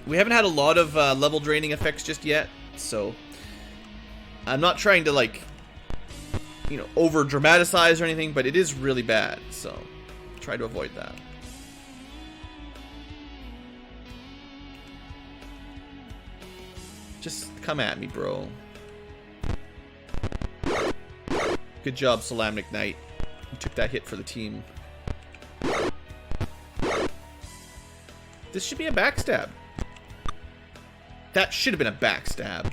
we haven't had a lot of level draining effects just yet, so... I'm not trying to, like... You know, over-dramatize or anything, but it is really bad, so... Try to avoid that. Just come at me, bro. Good job, Solamnic Knight. You took that hit for the team. This should be a backstab. That should have been a backstab.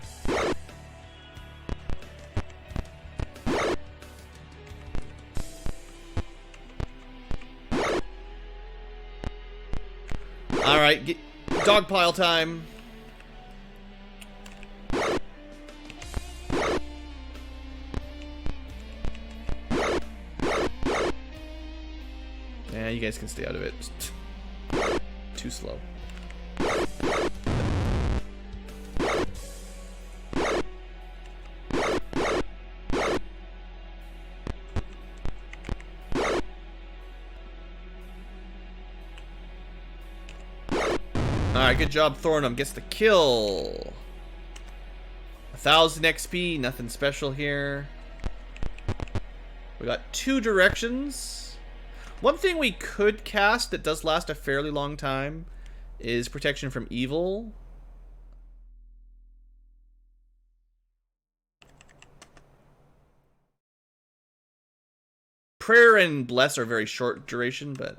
Alright, dogpile time. Yeah, you guys can stay out of it. Too slow. Alright, good job, Thornum. Gets the kill. 1000 XP, nothing special here. We got 2 directions. One thing we could cast that does last a fairly long time is Protection from Evil. Prayer and Bless are very short duration, but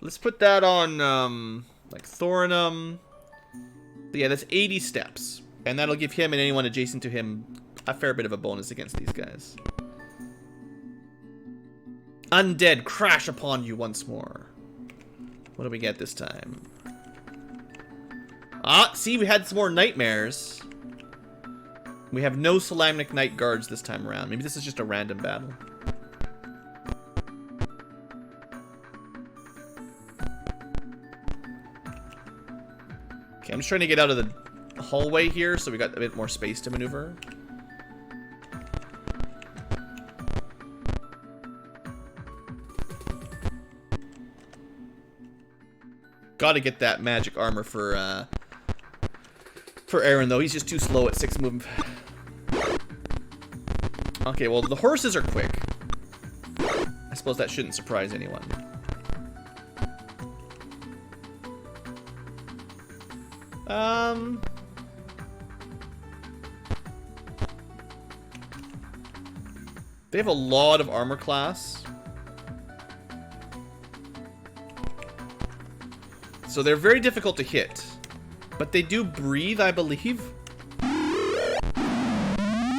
let's put that on like Thorinum. But yeah, that's 80 steps, and that'll give him and anyone adjacent to him a fair bit of a bonus against these guys. Undead crash upon you once more. What do we get this time? Ah, see, we had some more nightmares. We have no Solamnic Knight guards this time around. Maybe this is just a random battle. Okay, I'm just trying to get out of the hallway here so we got a bit more space to maneuver. Gotta get that magic armor for Aaron, though. He's just too slow at 6 movement. Okay, well, the horses are quick. I suppose that shouldn't surprise anyone. They have a lot of armor class. So they're very difficult to hit. But they do breathe, I believe.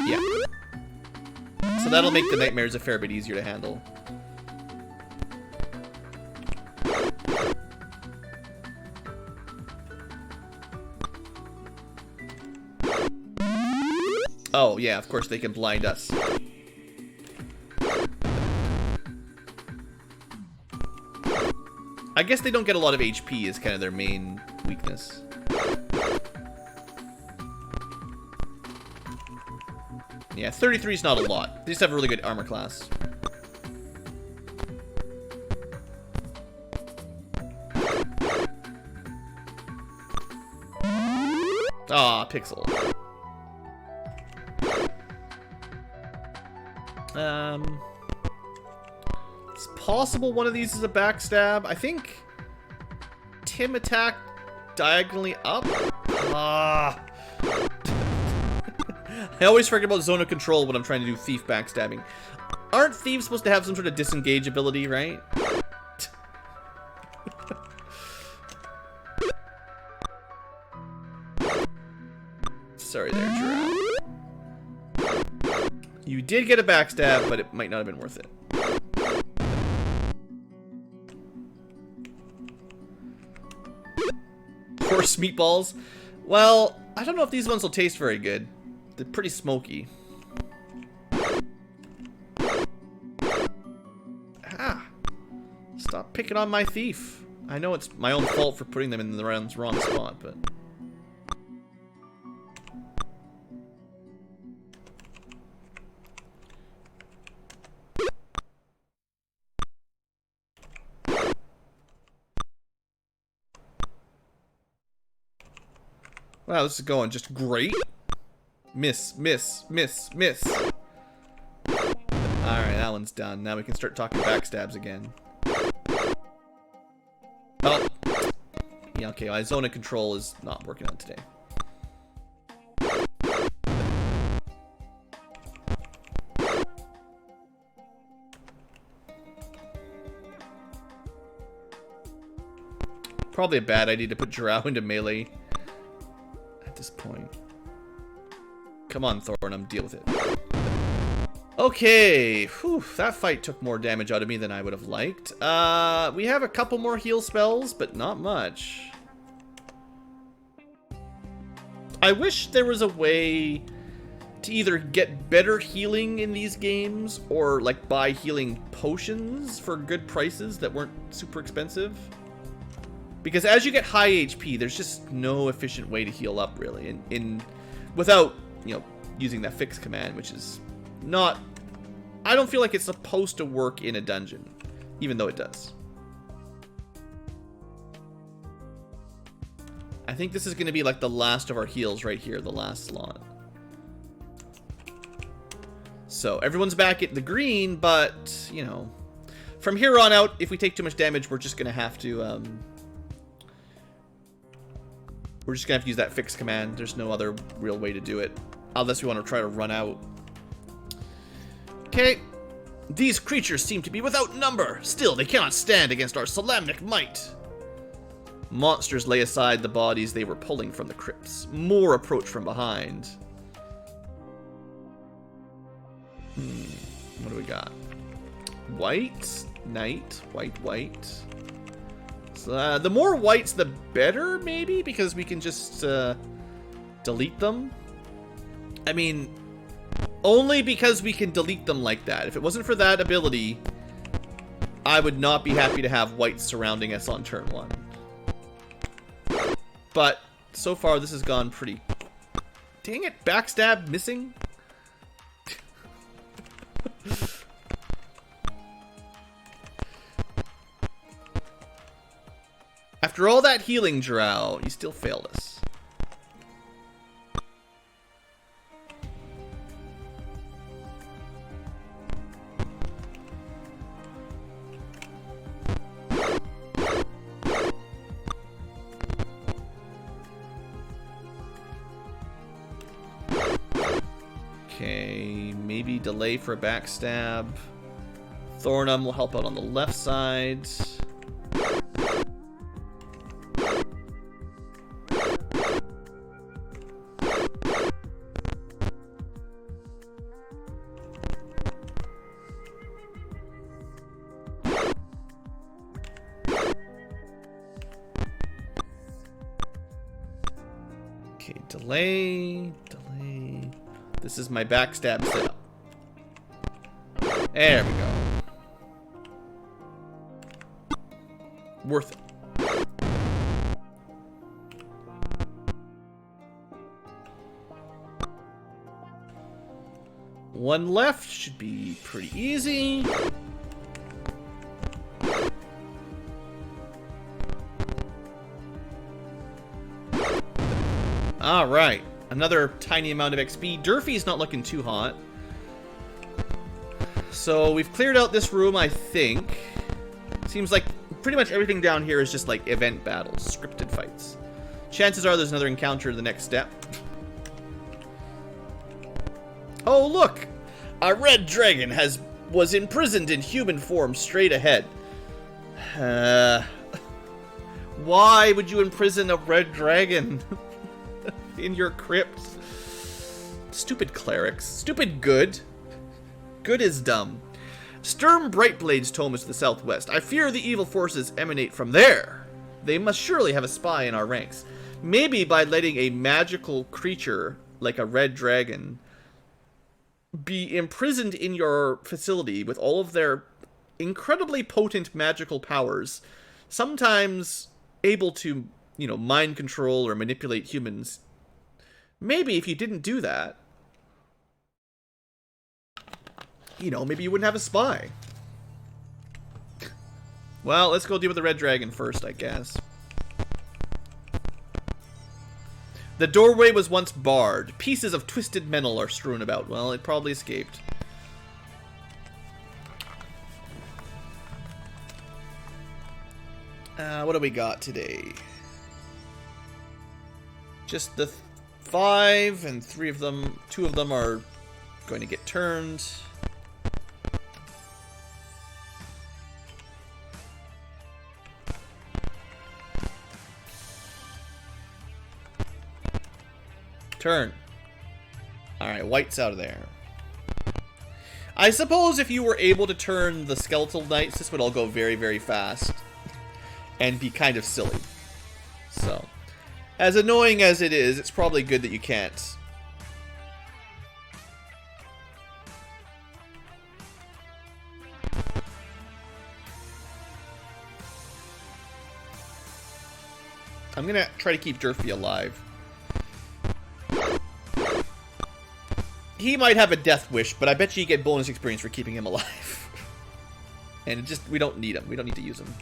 Yeah. So that'll make the nightmares a fair bit easier to handle. Oh, yeah, of course they can blind us. I guess they don't get a lot of HP is kind of their main weakness. Yeah, 33 is not a lot. They just have a really good armor class. Ah, Pixel. It's possible one of these is a backstab. I think Tim attacked diagonally up? Ah. I always forget about zone of control when I'm trying to do thief backstabbing. Aren't thieves supposed to have some sort of disengage ability, right? Sorry there, Giraffe. You did get a backstab, but it might not have been worth it. Horse meatballs. Well, I don't know if these ones will taste very good. They're pretty smoky. Ah! Stop picking on my thief. I know it's my own fault for putting them in the wrong spot, but... Wow, this is going just great. Miss, miss, miss, miss. Alright, that one's done. Now we can start talking backstabs again. Oh. Yeah, okay, my zone of control is not working on today. Probably a bad idea to put Drow into melee at this point. Come on, Thornum, deal with it. Okay, whew, that fight took more damage out of me than I would have liked. We have a couple more heal spells, but not much. I wish there was a way to either get better healing in these games or like buy healing potions for good prices that weren't super expensive. Because as you get high HP, there's just no efficient way to heal up really, without, you know, using that fix command, which is not... I don't feel like it's supposed to work in a dungeon, even though it does. I think this is going to be like the last of our heals right here, the last slot. So everyone's back at the green, but, you know, from here on out, if we take too much damage, we're just going to have to... We're just going to have to use that fix command. There's no other real way to do it. Unless we want to try to run out. Okay. These creatures seem to be without number. Still, they cannot stand against our Solamnic might. Monsters lay aside the bodies they were pulling from the crypts. More approach from behind. What do we got? White, knight, white, white. So, the more whites, the better, maybe? Because we can just delete them. I mean, only because we can delete them like that. If it wasn't for that ability, I would not be happy to have whites surrounding us on turn 1. But so far, this has gone pretty... Dang it, backstab missing? After all that healing, Drow, you still failed us. Okay, maybe delay for a backstab. Thornum will help out on the left side. Okay, delay. This is my backstab setup. There we go. Worth it. One left should be pretty easy. All right. Another tiny amount of XP. Durfee's not looking too hot. So we've cleared out this room, I think. Seems like pretty much everything down here is just like event battles, scripted fights. Chances are there's another encounter in the next step. Oh, look! A red dragon was imprisoned in human form straight ahead. Why would you imprison a red dragon in your crypt? Stupid clerics. Stupid good. Good is dumb. Sturm Brightblade's tomb is to the southwest. I fear the evil forces emanate from there. They must surely have a spy in our ranks. Maybe by letting a magical creature like a red dragon be imprisoned in your facility with all of their incredibly potent magical powers, sometimes able to, you know, mind control or manipulate humans. Maybe if you didn't do that, you know, maybe you wouldn't have a spy. Well, let's go deal with the red dragon first, I guess. The doorway was once barred. Pieces of twisted metal are strewn about. Well, it probably escaped. What do we got today? Just the 5, and 3 of them, 2 of them are going to get turned. Turn. Alright, white's out of there. I suppose if you were able to turn the skeletal knights, this would all go very, very fast. And be kind of silly. So, as annoying as it is, it's probably good that you can't. I'm gonna try to keep Durfee alive. He might have a death wish, but I bet you get bonus experience for keeping him alive. And it just, we don't need him. We don't need to use him.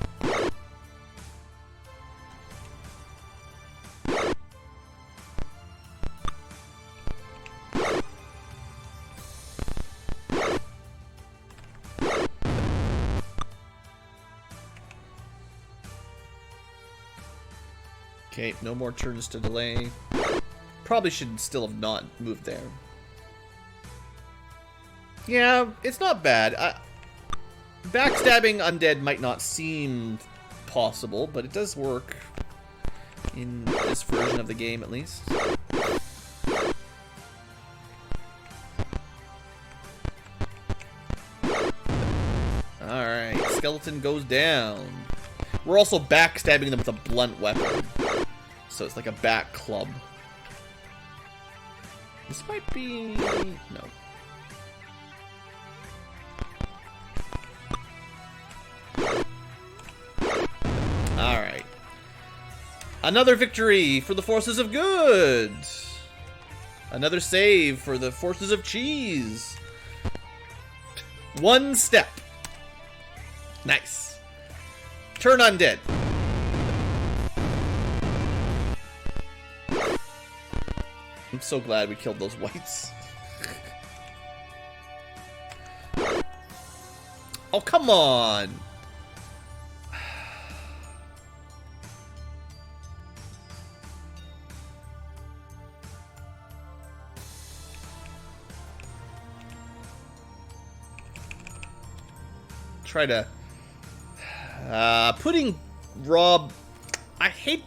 Okay, no more turns to delay. Probably should still have not moved there. Yeah, it's not bad. Backstabbing undead might not seem possible, but it does work in this version of the game, at least. Alright, skeleton goes down. We're also backstabbing them with a blunt weapon. So it's like a back club. This might be... no. Alright. Another victory for the forces of good! Another save for the forces of cheese! One step. Nice. Turn undead. I'm so glad we killed those whites. Oh, come on! Try to... putting Rob... I hate...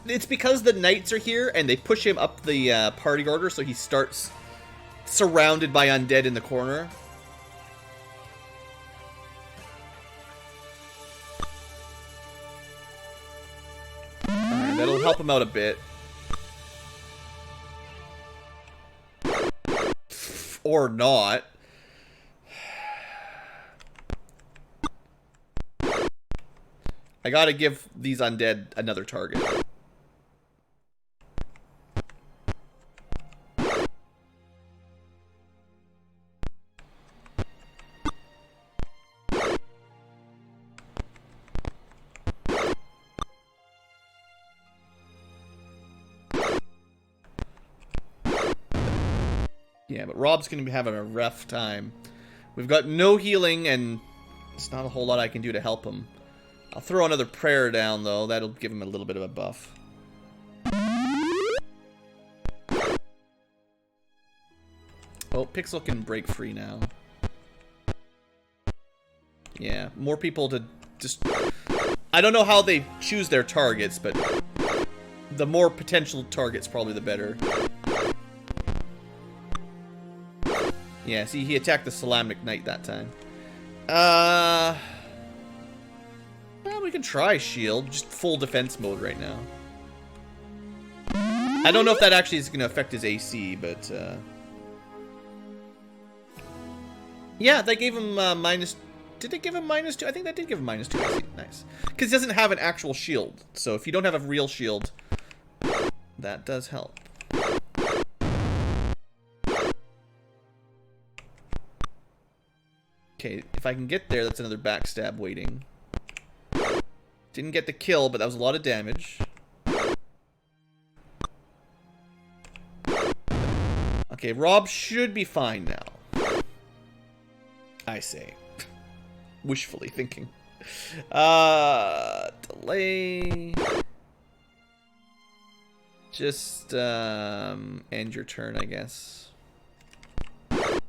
It's because the knights are here and they push him up the party order, so he starts surrounded by undead in the corner. Alright, that'll help him out a bit. Or not. I gotta give these undead another target. Yeah, but Rob's gonna be having a rough time. We've got no healing, and there's not a whole lot I can do to help him. I'll throw another prayer down, though. That'll give him a little bit of a buff. Pixel can break free now. Yeah, more people to just... I don't know how they choose their targets, but the more potential targets, probably the better. Yeah, see, he attacked the Salamnic Knight that time. Well, we can try shield, just full defense mode right now. I don't know if that actually is going to affect his AC, but yeah, they gave him minus... Did they give him -2? I think that did give him -2 AC. Nice. Because he doesn't have an actual shield. So if you don't have a real shield, that does help. Okay, if I can get there, that's another backstab waiting. Didn't get the kill, but that was a lot of damage. Okay, Rob should be fine now. I say. Wishfully thinking. Delay. Just end your turn, I guess. I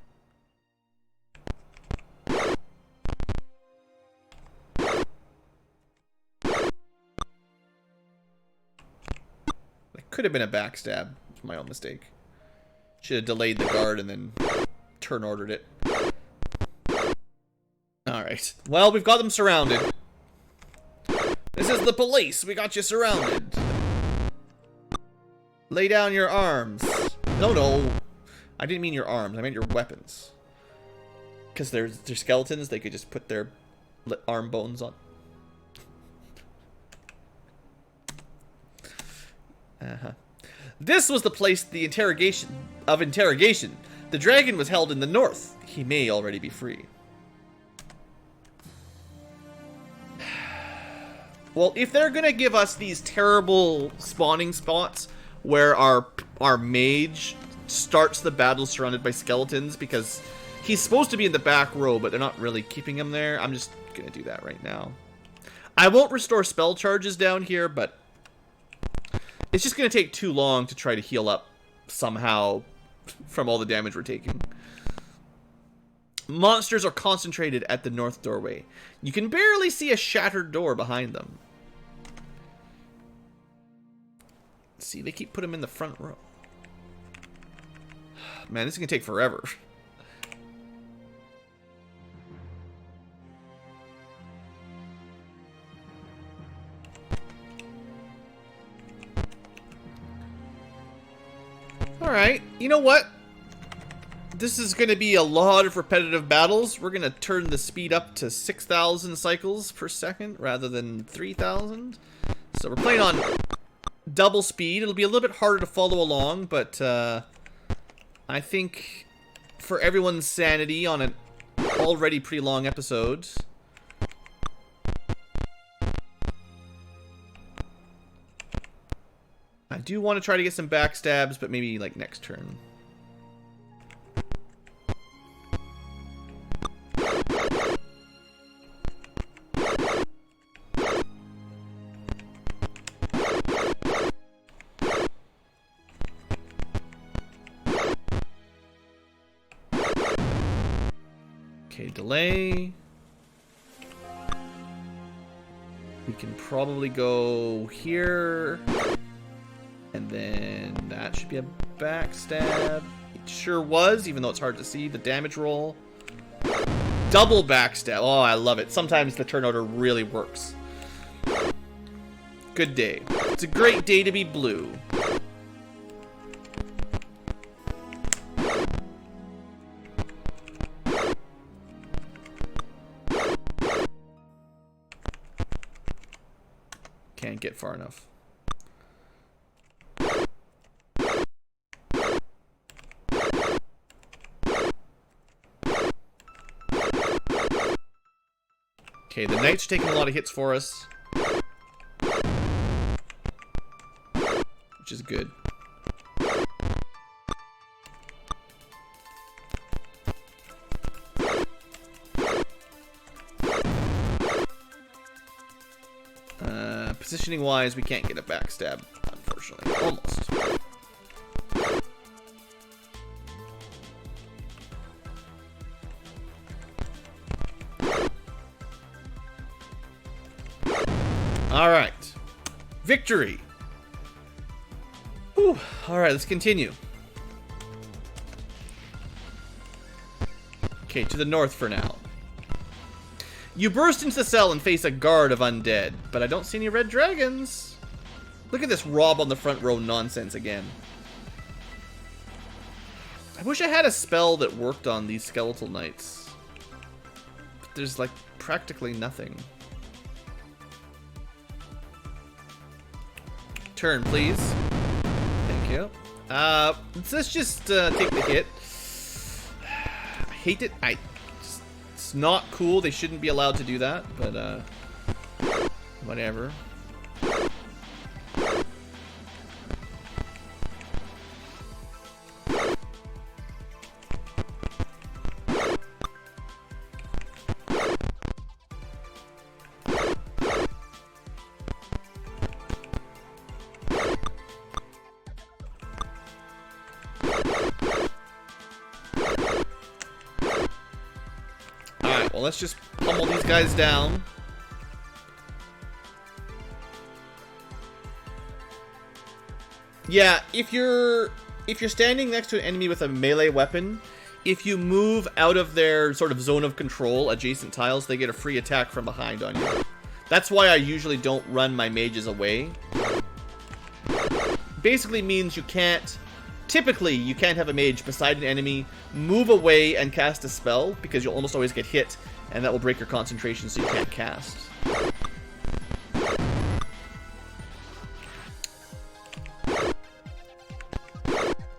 could have been a backstab. It's my own mistake. Should have delayed the guard and then turn ordered it. Alright. Well, we've got them surrounded. This is the police. We got you surrounded. Lay down your arms. No. I didn't mean your arms. I meant your weapons. Because they're skeletons. They could just put their arm bones on. This was the place of interrogation. The dragon was held in the north. He may already be free. Well, if they're gonna give us these terrible spawning spots where our mage starts the battle surrounded by skeletons because he's supposed to be in the back row, but they're not really keeping him there, I'm just gonna do that right now. I won't restore spell charges down here, but it's just gonna take too long to try to heal up somehow from all the damage we're taking. Monsters are concentrated at the north doorway. You can barely see a shattered door behind them. See, they keep putting him in the front row. Man, this is gonna take forever. Alright, you know what? This is going to be a lot of repetitive battles. We're going to turn the speed up to 6,000 cycles per second rather than 3,000. So we're playing on double speed. It'll be a little bit harder to follow along, but I think for everyone's sanity on an already pretty long episode, I do want to try to get some backstabs, but maybe like next turn. Okay, delay. We can probably go here. And then that should be a backstab. It sure was, even though it's hard to see. The damage roll. Double backstab. Oh, I love it. Sometimes the turn order really works. Good day. It's a great day to be blue. Can't get far enough. Okay, the knights are taking a lot of hits for us, which is good. Positioning wise, we can't get a backstab, unfortunately. Almost. Alright. Victory! Whew. Alright, let's continue. Okay, to the north for now. You burst into the cell and face a guard of undead, but I don't see any red dragons. Look at this Rob on the front row nonsense again. I wish I had a spell that worked on these skeletal knights. But there's like practically nothing. Turn, please. Thank you. Let's just take the hit. I hate it. It's not cool. They shouldn't be allowed to do that, but whatever. Well, let's just pummel these guys down. Yeah, if you're standing next to an enemy with a melee weapon, if you move out of their sort of zone of control, adjacent tiles, they get a free attack from behind on you. That's why I usually don't run my mages away. Basically means you can't... Typically, you can't have a mage beside an enemy, move away and cast a spell, because you'll almost always get hit, and that will break your concentration so you can't cast.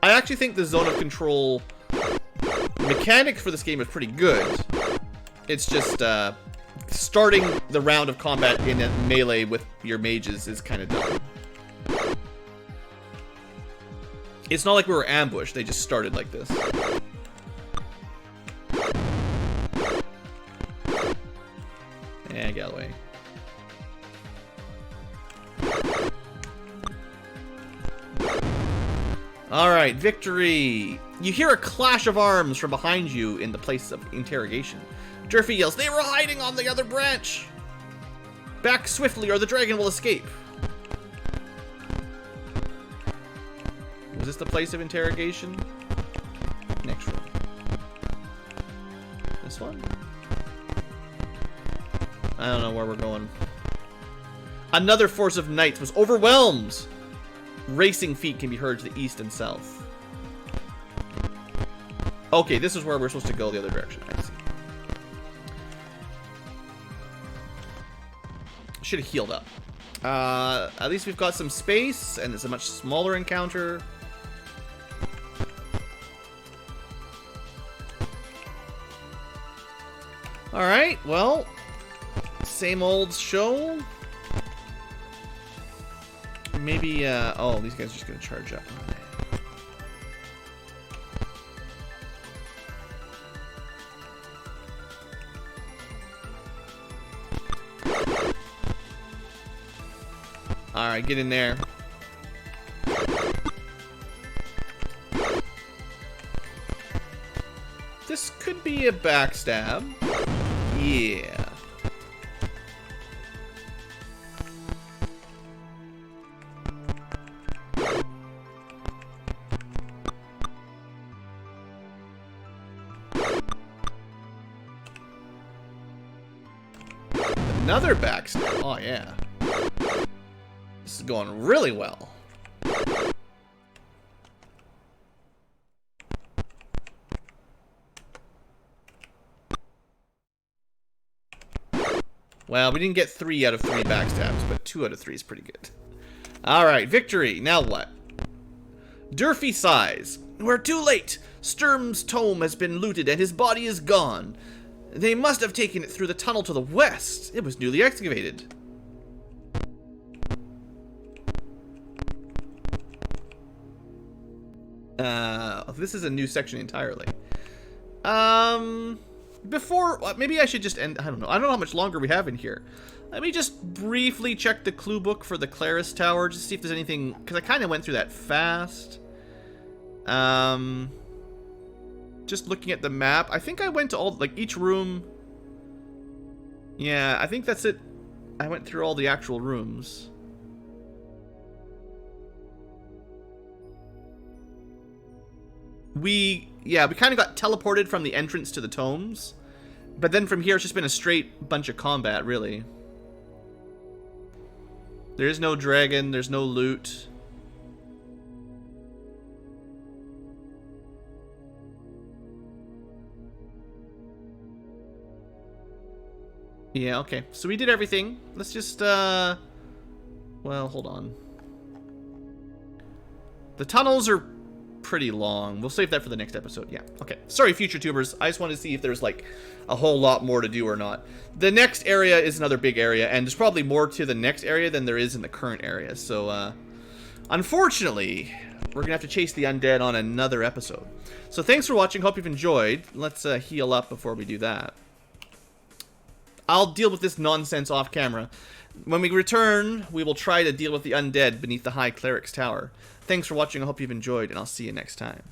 I actually think the zone of control mechanic for this game is pretty good. It's just, starting the round of combat in a melee with your mages is kind of dumb. It's not like we were ambushed, they just started like this. Get away. Alright, victory! You hear a clash of arms from behind you in the place of interrogation. Durfee yells, "They were hiding on the other branch! Back swiftly or the dragon will escape!" Was this the place of interrogation? Next room. This one? I don't know where we're going. Another force of knights was overwhelmed! Racing feet can be heard to the east and south. Okay, this is where we're supposed to go the other direction. I see. Should have healed up. At least we've got some space, and it's a much smaller encounter. Alright, well, same old show. Maybe, oh, these guys are just gonna charge up. Alright, get in there. This could be a backstab. Yeah. Another backstab. Oh, yeah. This is going really well. Well, we didn't get 3 out of 3 backstabs, but 2 out of 3 is pretty good. Alright, victory. Now what? Durfee sighs. We're too late. Sturm's tome has been looted and his body is gone. They must have taken it through the tunnel to the west. It was newly excavated. This is a new section entirely. Before, maybe I should just end, I don't know how much longer we have in here. Let me just briefly check the clue book for the Claris Tower, just see if there's anything, because I kind of went through that fast. Just looking at the map, I think I went to all, like, each room. Yeah, I think that's it. I went through all the actual rooms. We kind of got teleported from the entrance to the tomes. But then from here, it's just been a straight bunch of combat, really. There is no dragon, there's no loot. Yeah, okay. So we did everything. Let's just, well, hold on. The tunnels are pretty long. We'll save that for the next episode. Yeah, okay. Sorry, future tubers. I just wanted to see if there's, like, a whole lot more to do or not. The next area is another big area, and there's probably more to the next area than there is in the current area. So, unfortunately, we're gonna have to chase the undead on another episode. So thanks for watching. Hope you've enjoyed. Let's heal up before we do that. I'll deal with this nonsense off camera. When we return, we will try to deal with the undead beneath the High Cleric's Tower. Thanks for watching. I hope you've enjoyed, and I'll see you next time.